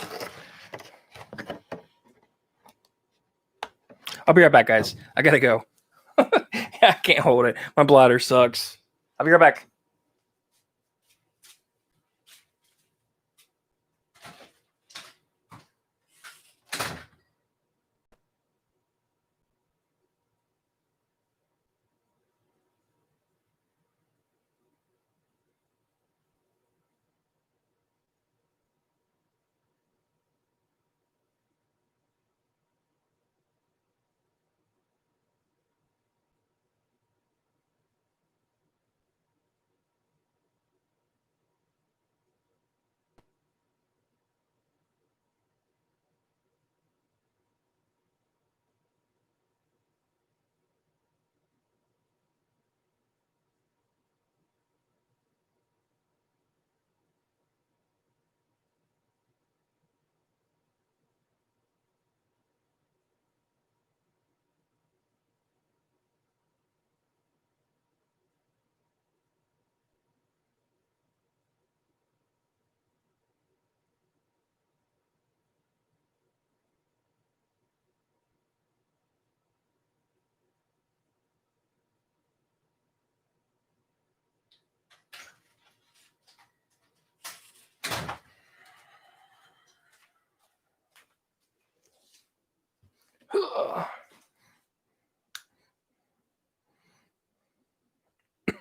I'll be right back, guys. I gotta go. I can't hold it. My bladder sucks. I'll be right back.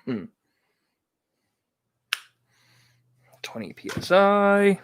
Hmm. 20 psi.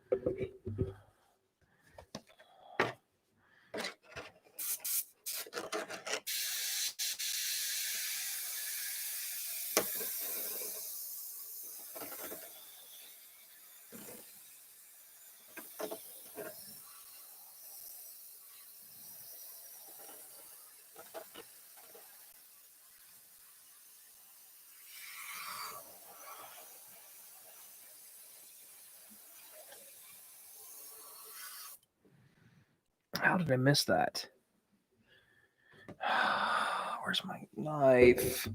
How did I miss that? Where's my knife?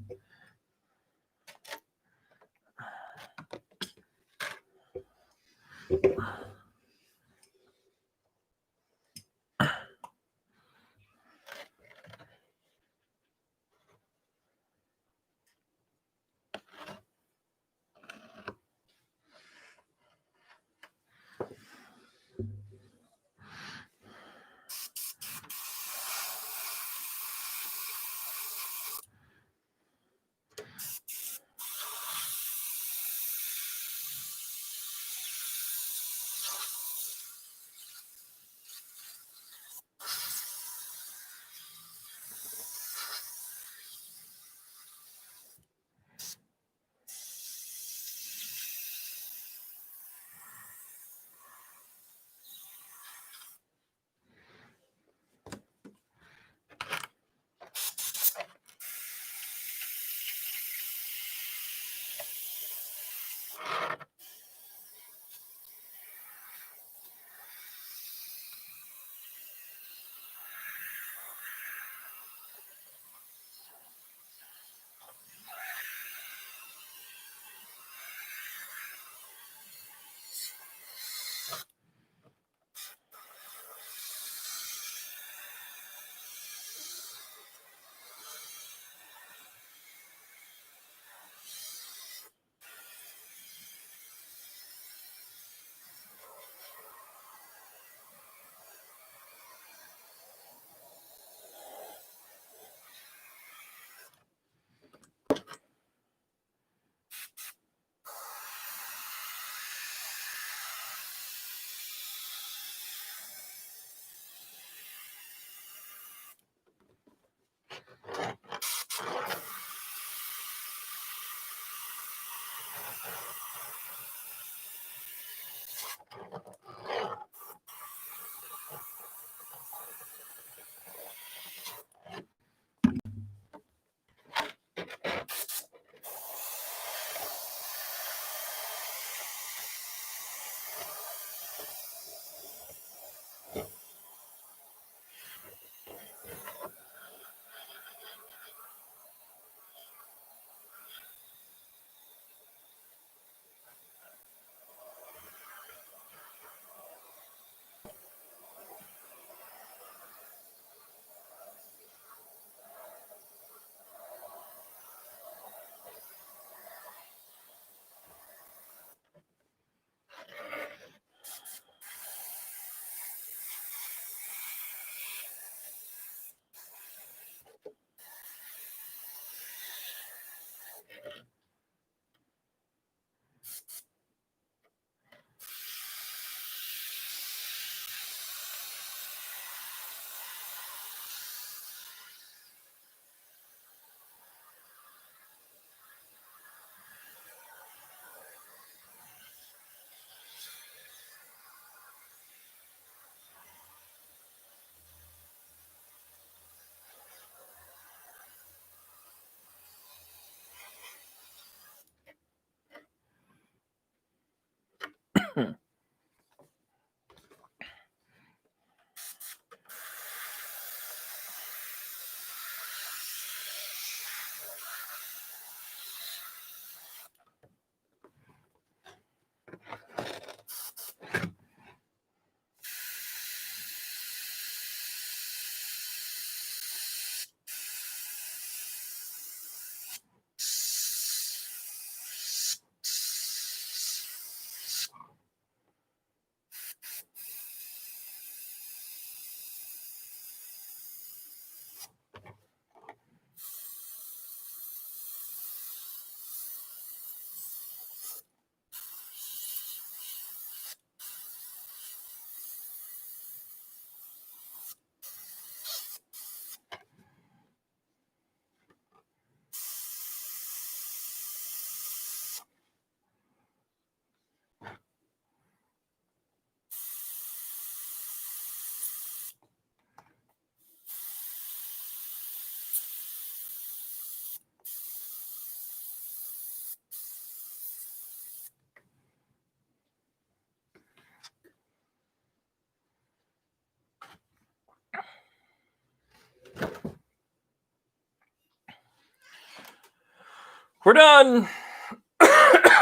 We're done.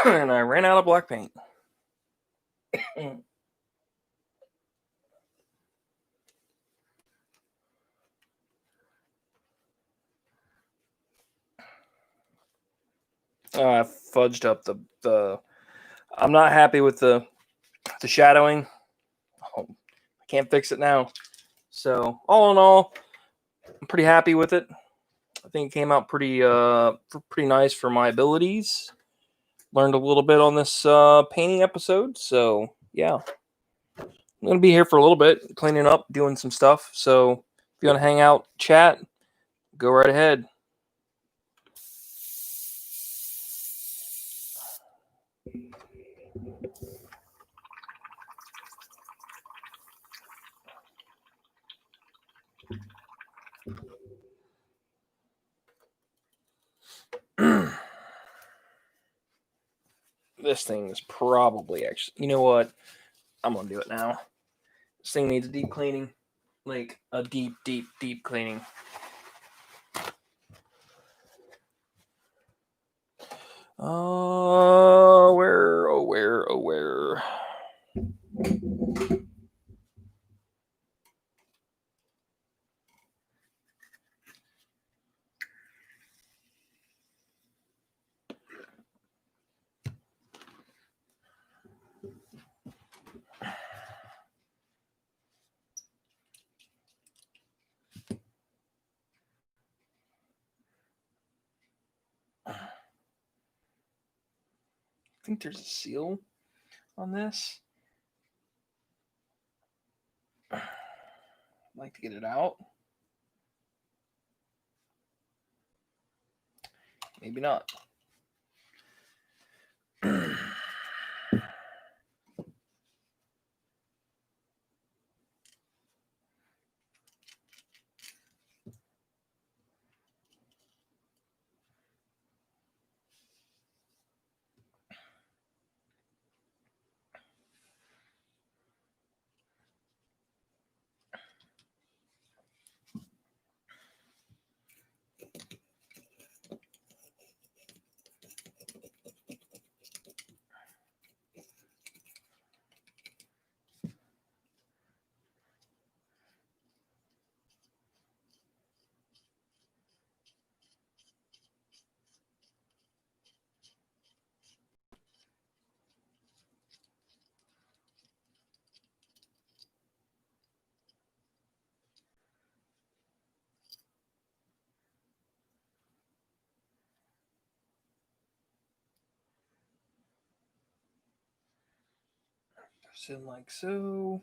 And I ran out of black paint. I fudged up the. I'm not happy with the shadowing. Oh, I can't fix it now. So all in all, I'm pretty happy with it. I think it came out pretty nice for my abilities. Learned a little bit on this painting episode. So yeah, I'm gonna be here for a little bit, cleaning up, doing some stuff. So if you want to hang out, chat, go right ahead. This thing is probably actually, you know what? I'm gonna do it now. This thing needs a deep cleaning, like a deep cleaning. Where? I think there's a seal on this. I'd like to get it out. Maybe not. Goes in like so.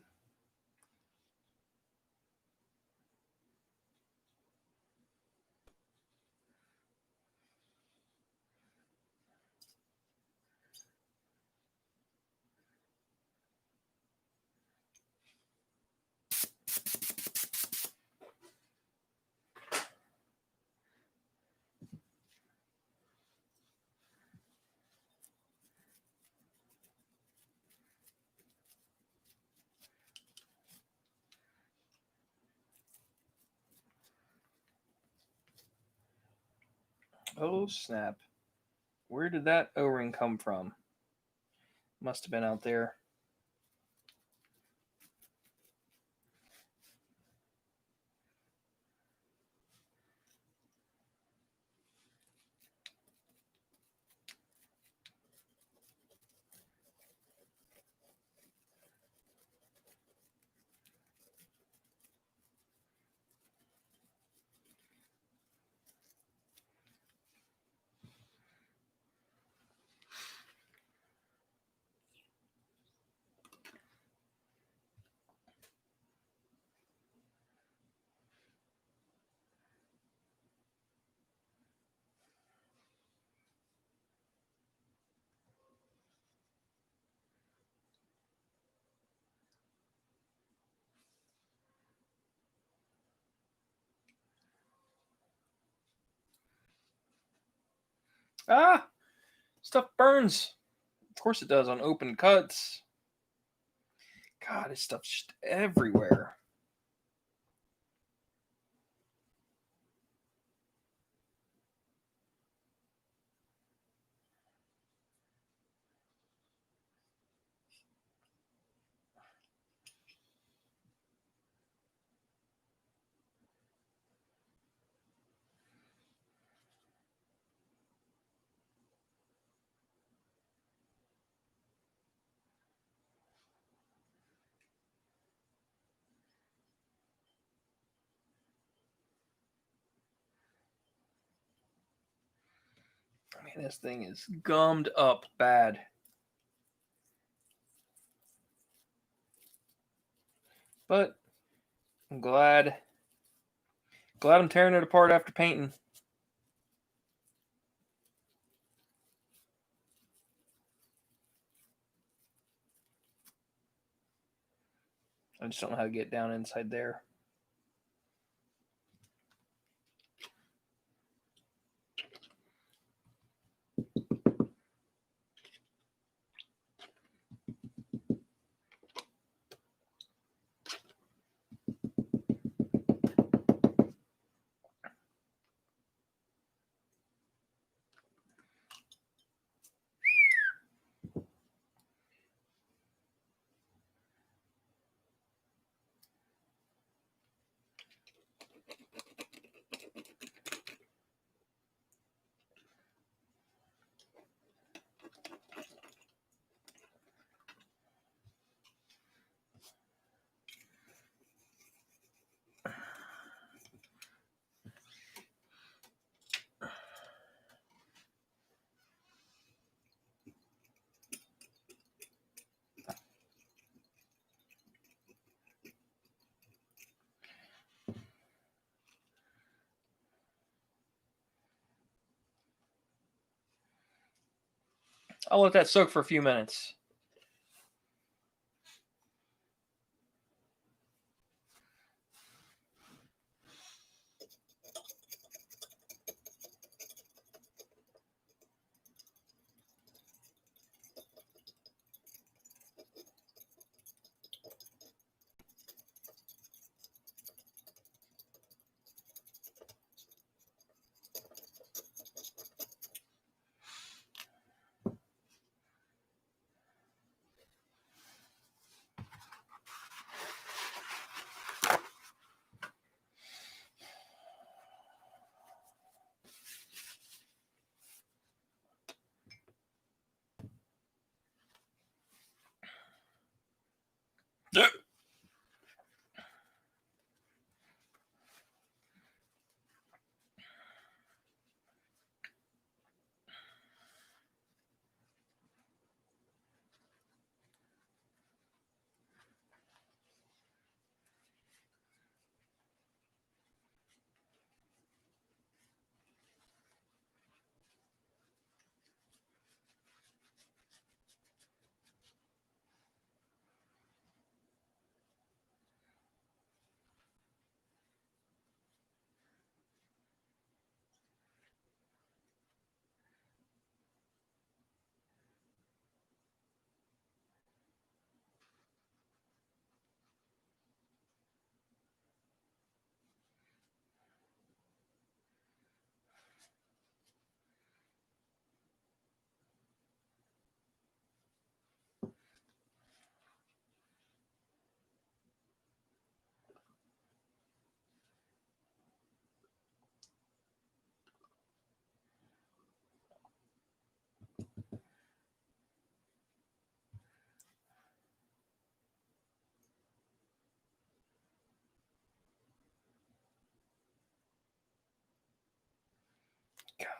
Oh snap. Where did that O-ring come from? Must have been out there. Ah! Stuff burns. Of course it does on open cuts. God, this stuff's just everywhere. Man, this thing is gummed up bad. But I'm glad I'm tearing it apart after painting. I just don't know how to get down inside there. I'll let that soak for a few minutes.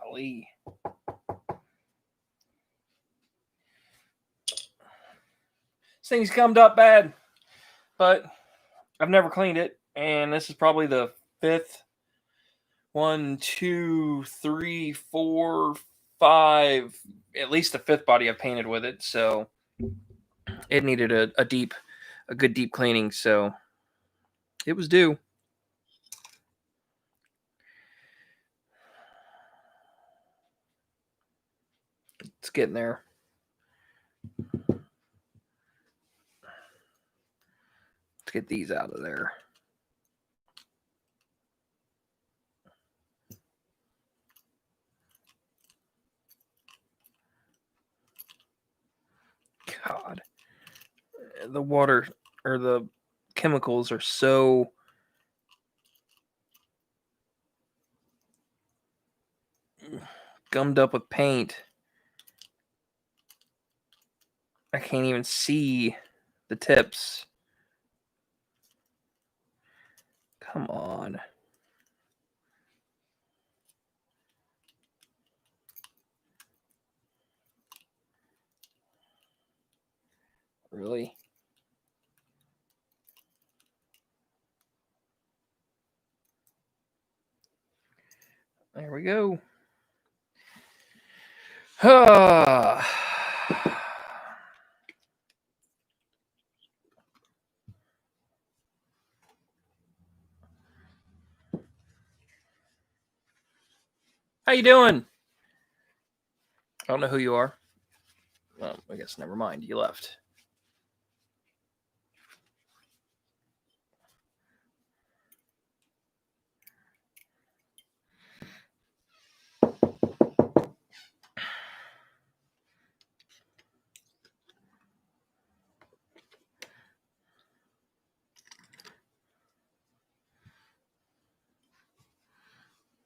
Golly. This thing's gummed up bad, but I've never cleaned it, and this is probably the fifth, 1, 2, 3, 4, 5, at least the fifth body I've painted with it, so it needed a good deep cleaning, so it was due. It's getting there. Let's get these out of there. God, the water or the chemicals are so gummed up with paint. I can't even see the tips. Come on. Really? There we go. How you doing? I don't know who you are. Well, I guess never mind. You left.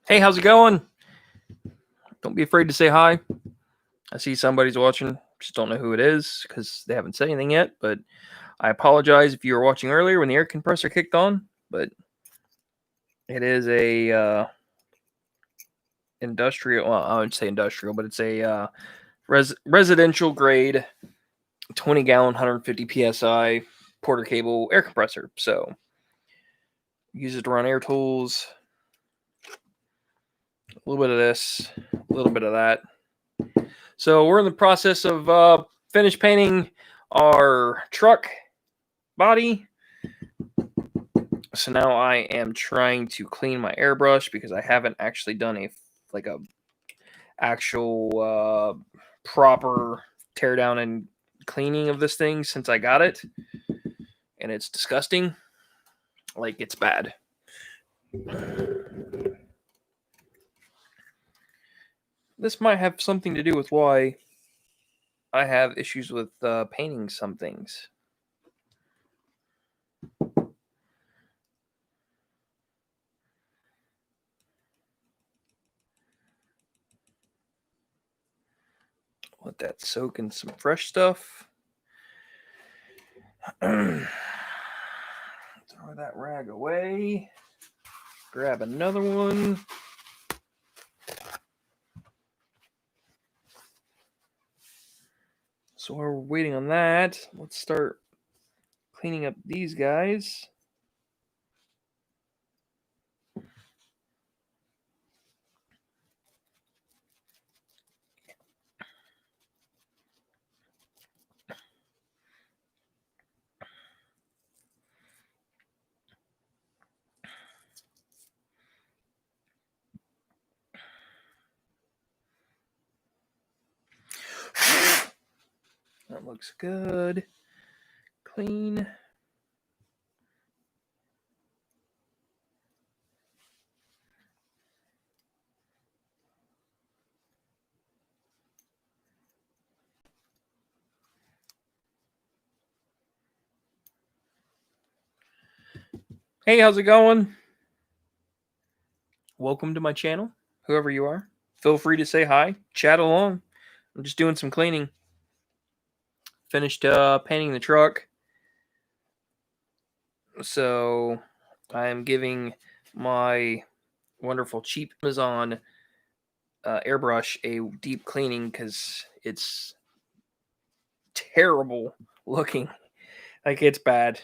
Hey, how's it going? Don't be afraid to say hi. I see somebody's watching. Just don't know who it is because they haven't said anything yet. But I apologize if you were watching earlier when the air compressor kicked on. But it is a industrial. Well, I wouldn't say industrial, but it's a residential grade 20-gallon 150 psi Porter cable air compressor. So use it to run air tools. A little bit of this, a little bit of that. So we're in the process of finish painting our truck body. So now I am trying to clean my airbrush because I haven't actually done a actual proper tear down and cleaning of this thing since I got it, and it's disgusting. Like, it's bad. This might have something to do with why I have issues with painting some things. Let that soak in some fresh stuff. Throw that rag away. Grab another one. So while we're waiting on that, let's start cleaning up these guys. That looks good. Clean. Hey, how's it going? Welcome to my channel, whoever you are. Feel free to say hi, chat along. I'm just doing some cleaning. Finished painting the truck. So I am giving my wonderful cheap Amazon airbrush a deep cleaning because it's terrible looking. Like, it's bad.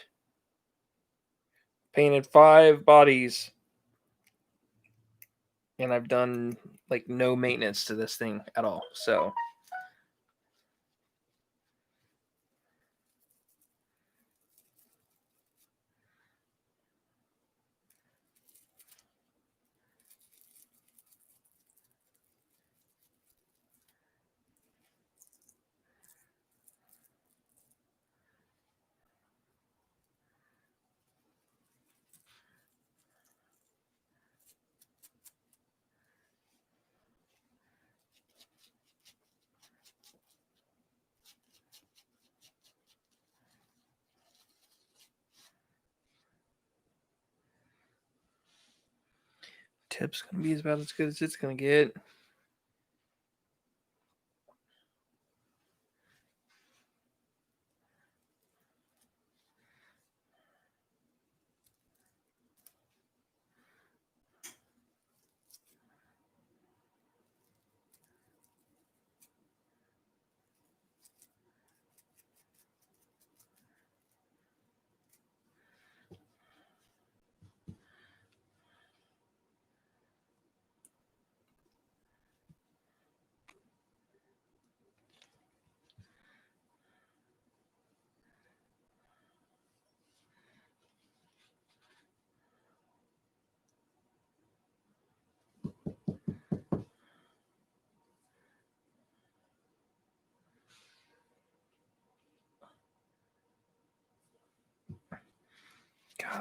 Painted 5 bodies, and I've done like no maintenance to this thing at all. So tip's gonna be about as good as it's gonna get.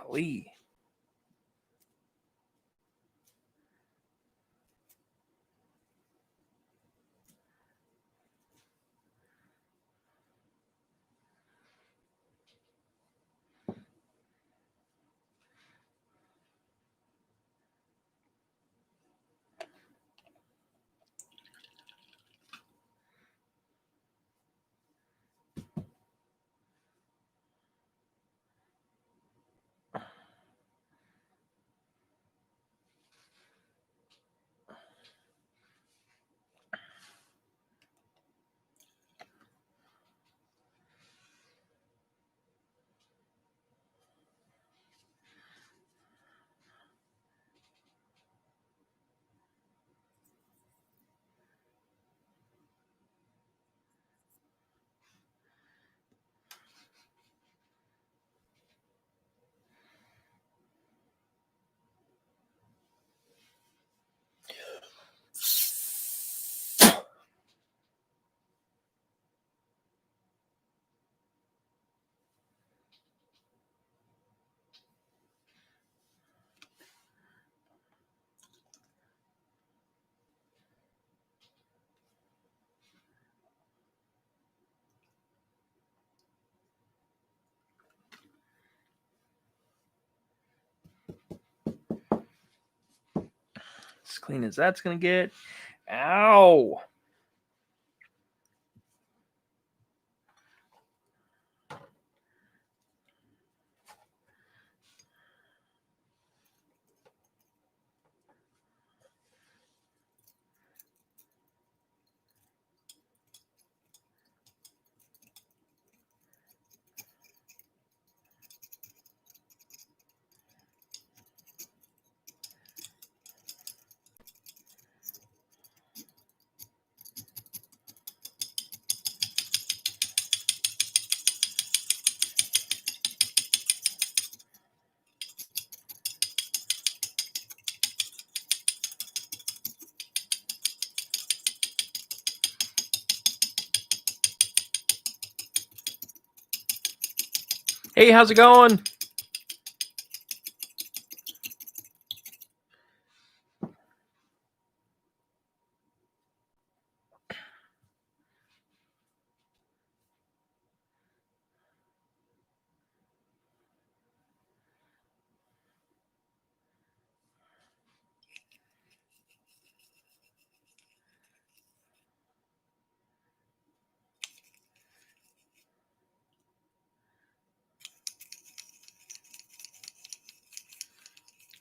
Golly. As clean as that's going to get. Ow. Hey, how's it going?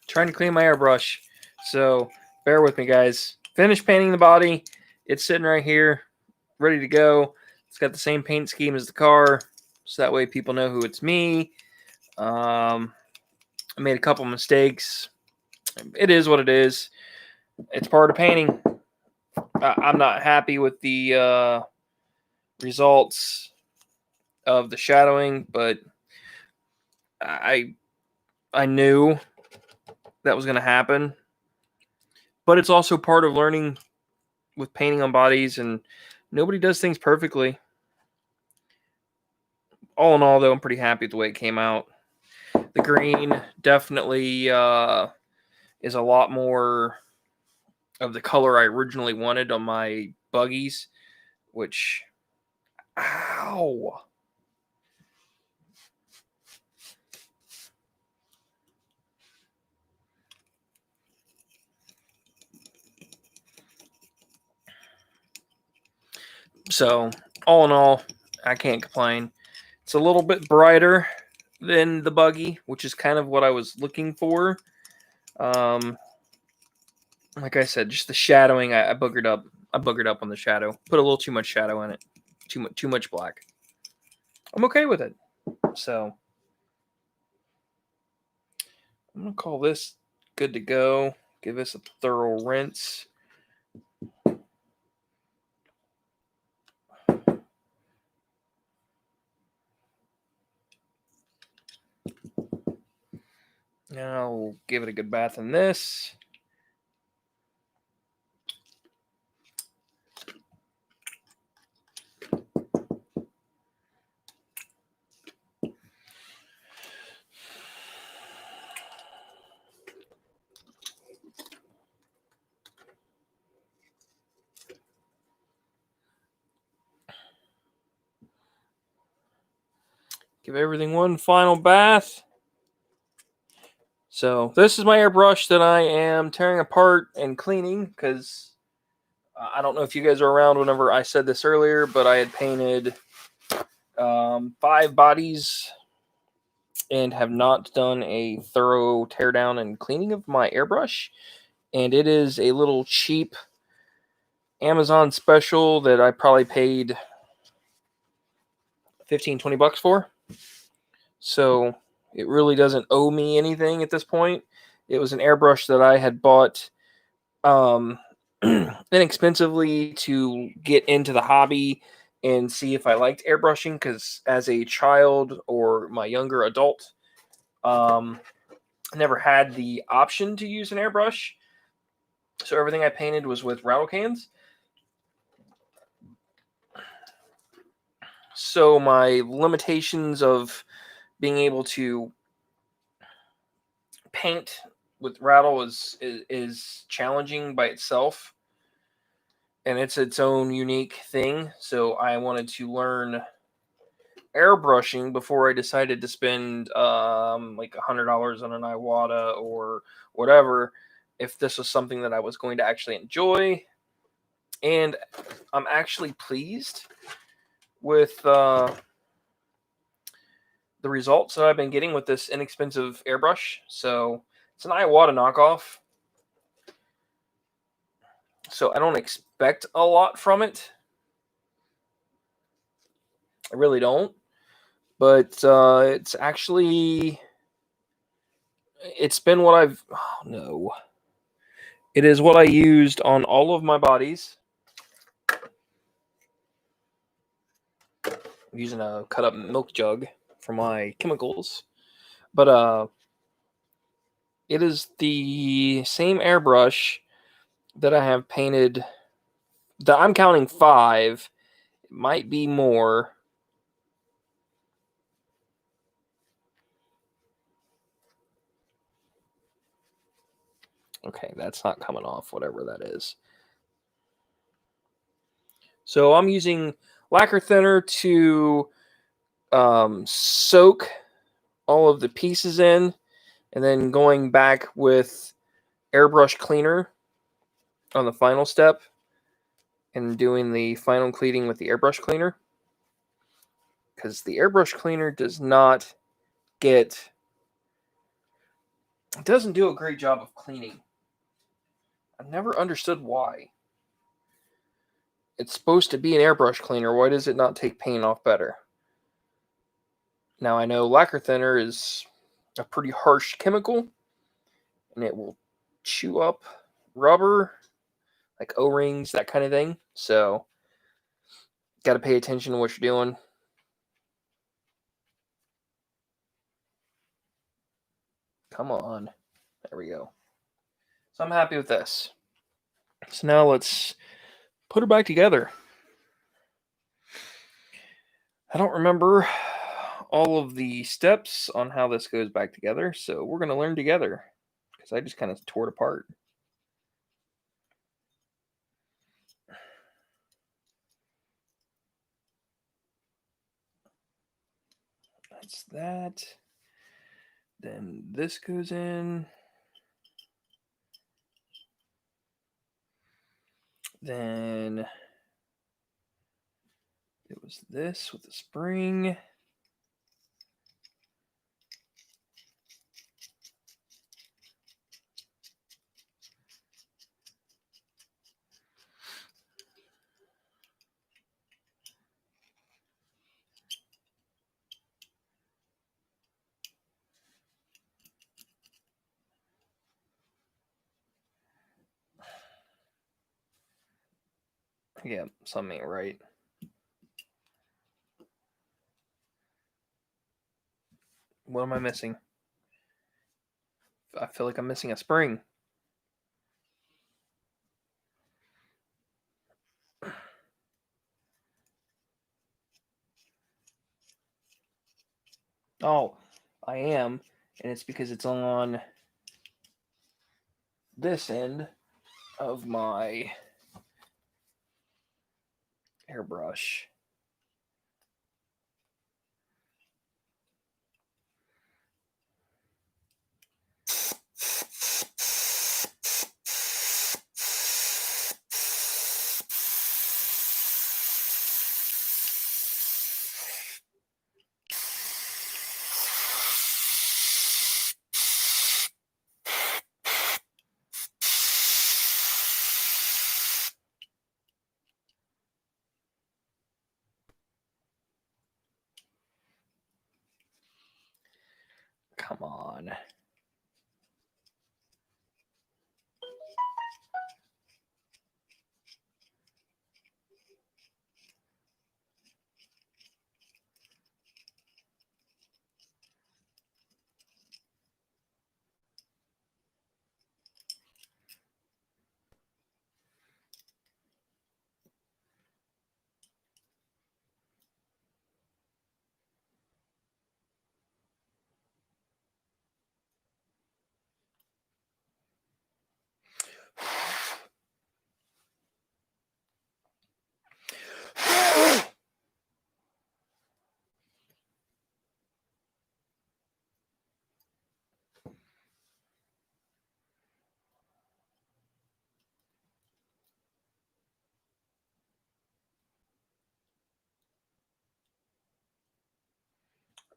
Trying to clean my airbrush. So bear with me, guys. Finished painting the body. It's sitting right here, ready to go. It's got the same paint scheme as the car, so that way people know who it's me. I made a couple mistakes. It is what it is. It's part of painting. I'm not happy with the results of the shadowing, but I knew that was going to happen. But it's also part of learning with painting on bodies, and nobody does things perfectly. All in all, though, I'm pretty happy with the way it came out. The green definitely is a lot more of the color I originally wanted on my buggies, which, ow. So, all in all, I can't complain. It's a little bit brighter than the buggy, which is kind of what I was looking for. Like I said, just the shadowing, I boogered up. I boogered up on the shadow. Put a little too much shadow in it. Too much black. I'm okay with it. So I'm gonna call this good to go. Give this a thorough rinse. Now I'll give it a good bath in this. Give everything one final bath. So this is my airbrush that I am tearing apart and cleaning because I don't know if you guys are around whenever I said this earlier, but I had painted 5 bodies and have not done a thorough teardown and cleaning of my airbrush. And it is a little cheap Amazon special that I probably paid 15-20 bucks for. So it really doesn't owe me anything at this point. It was an airbrush that I had bought inexpensively to get into the hobby and see if I liked airbrushing, because as a child or my younger adult, I never had the option to use an airbrush. So everything I painted was with rattle cans. So my limitations of being able to paint with rattle is challenging by itself, and it's its own unique thing. So I wanted to learn airbrushing before I decided to spend like $100 on an Iwata or whatever, if this was something that I was going to actually enjoy. And I'm actually pleased with the results that I've been getting with this inexpensive airbrush. So it's an Iwata knockoff, so I don't expect a lot from it. I really don't. But it's actually, it's been what I've, oh no. It is what I used on all of my bodies. I'm using a cut up milk jug for my chemicals. But it is the same airbrush that I have painted, that I'm counting 5. It might be more. Okay, that's not coming off, whatever that is. So I'm using lacquer thinner to soak all of the pieces in, and then going back with airbrush cleaner on the final step and doing the final cleaning with the airbrush cleaner, because the airbrush cleaner doesn't do a great job of cleaning. I've never understood why. It's supposed to be an airbrush cleaner. Why does it not take paint off better? Now, I know lacquer thinner is a pretty harsh chemical, and it will chew up rubber, like O-rings, that kind of thing. So, got to pay attention to what you're doing. Come on. There we go. So I'm happy with this. So now let's put her back together. I don't remember all of the steps on how this goes back together, so we're going to learn together, because I just kind of tore it apart. That's that. Then this goes in. Then it was this with the spring. Yeah, something ain't right. What am I missing? I feel like I'm missing a spring. Oh, I am, and it's because it's on this end of my airbrush. Come on.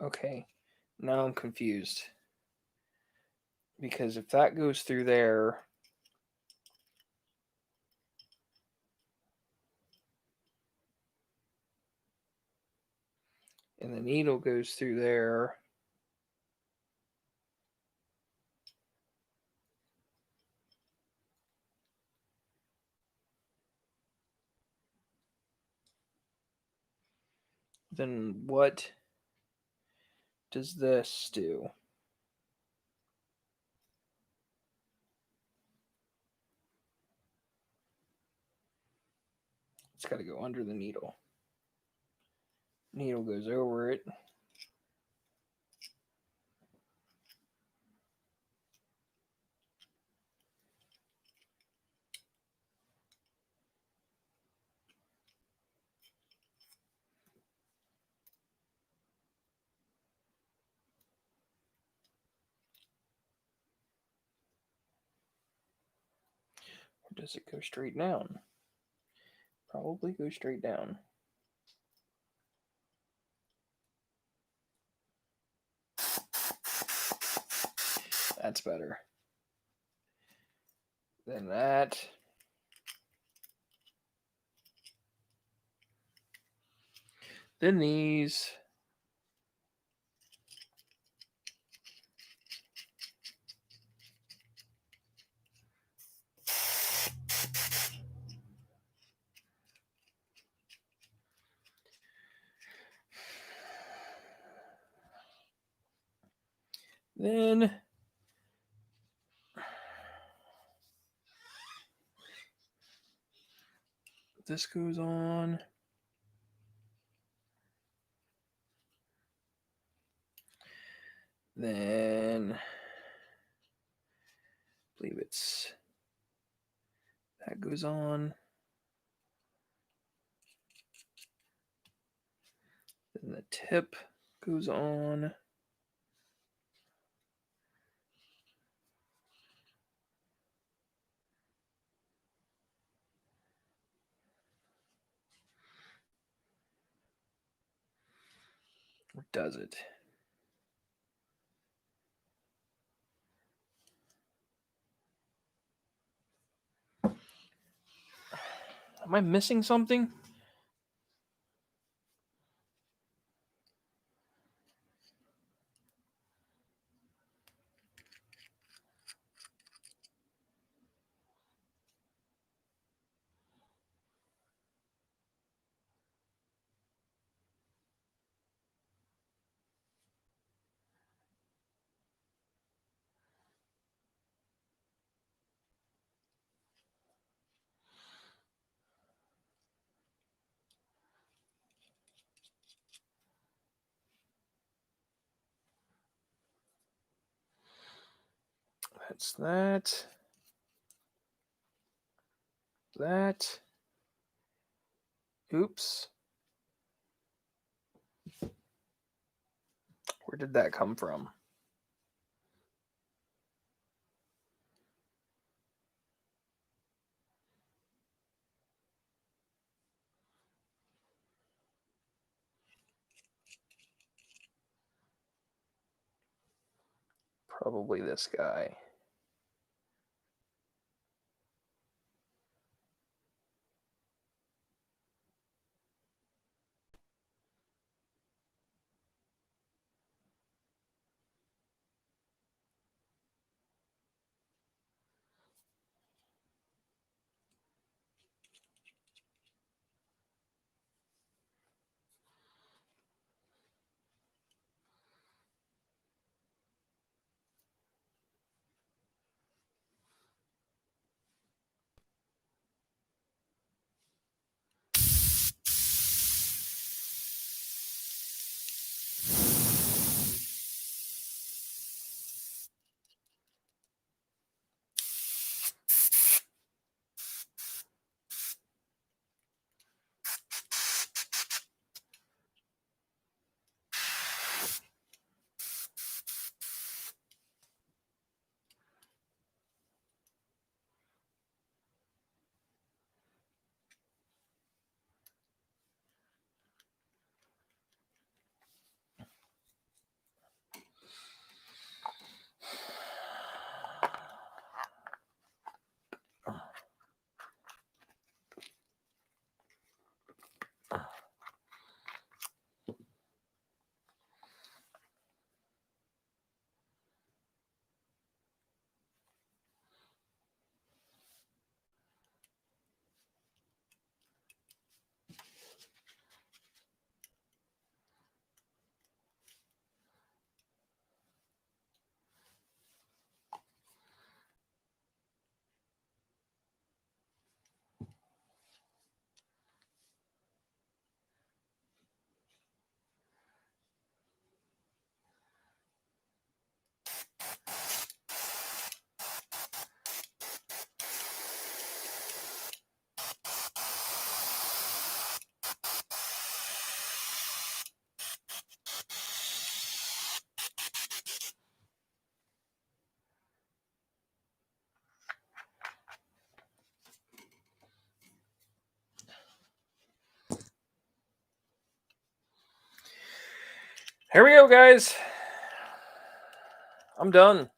Okay, now I'm confused. Because if that goes through there, and the needle goes through there, then what does this do? It's got to go under the needle. Needle goes over it. Or does it go straight down? Probably go straight down. That's better. Then that. Then these. Then this goes on. Then I believe it's that goes on. Then the tip goes on. Or does it? Am I missing something? That's that. That. Oops. Where did that come from? Probably this guy. Here we go, guys. I'm done.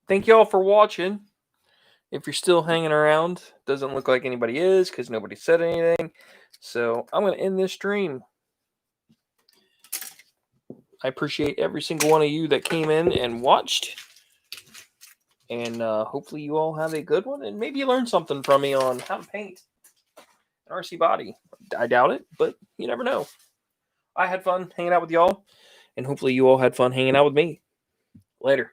Thank you all for watching. If you're still hanging around, doesn't look like anybody is because nobody said anything. So I'm going to end this stream. I appreciate every single one of you that came in and watched. And hopefully you all have a good one. And maybe you learned something from me on how to paint an RC body. I doubt it, but you never know. I had fun hanging out with y'all. And hopefully you all had fun hanging out with me. Later.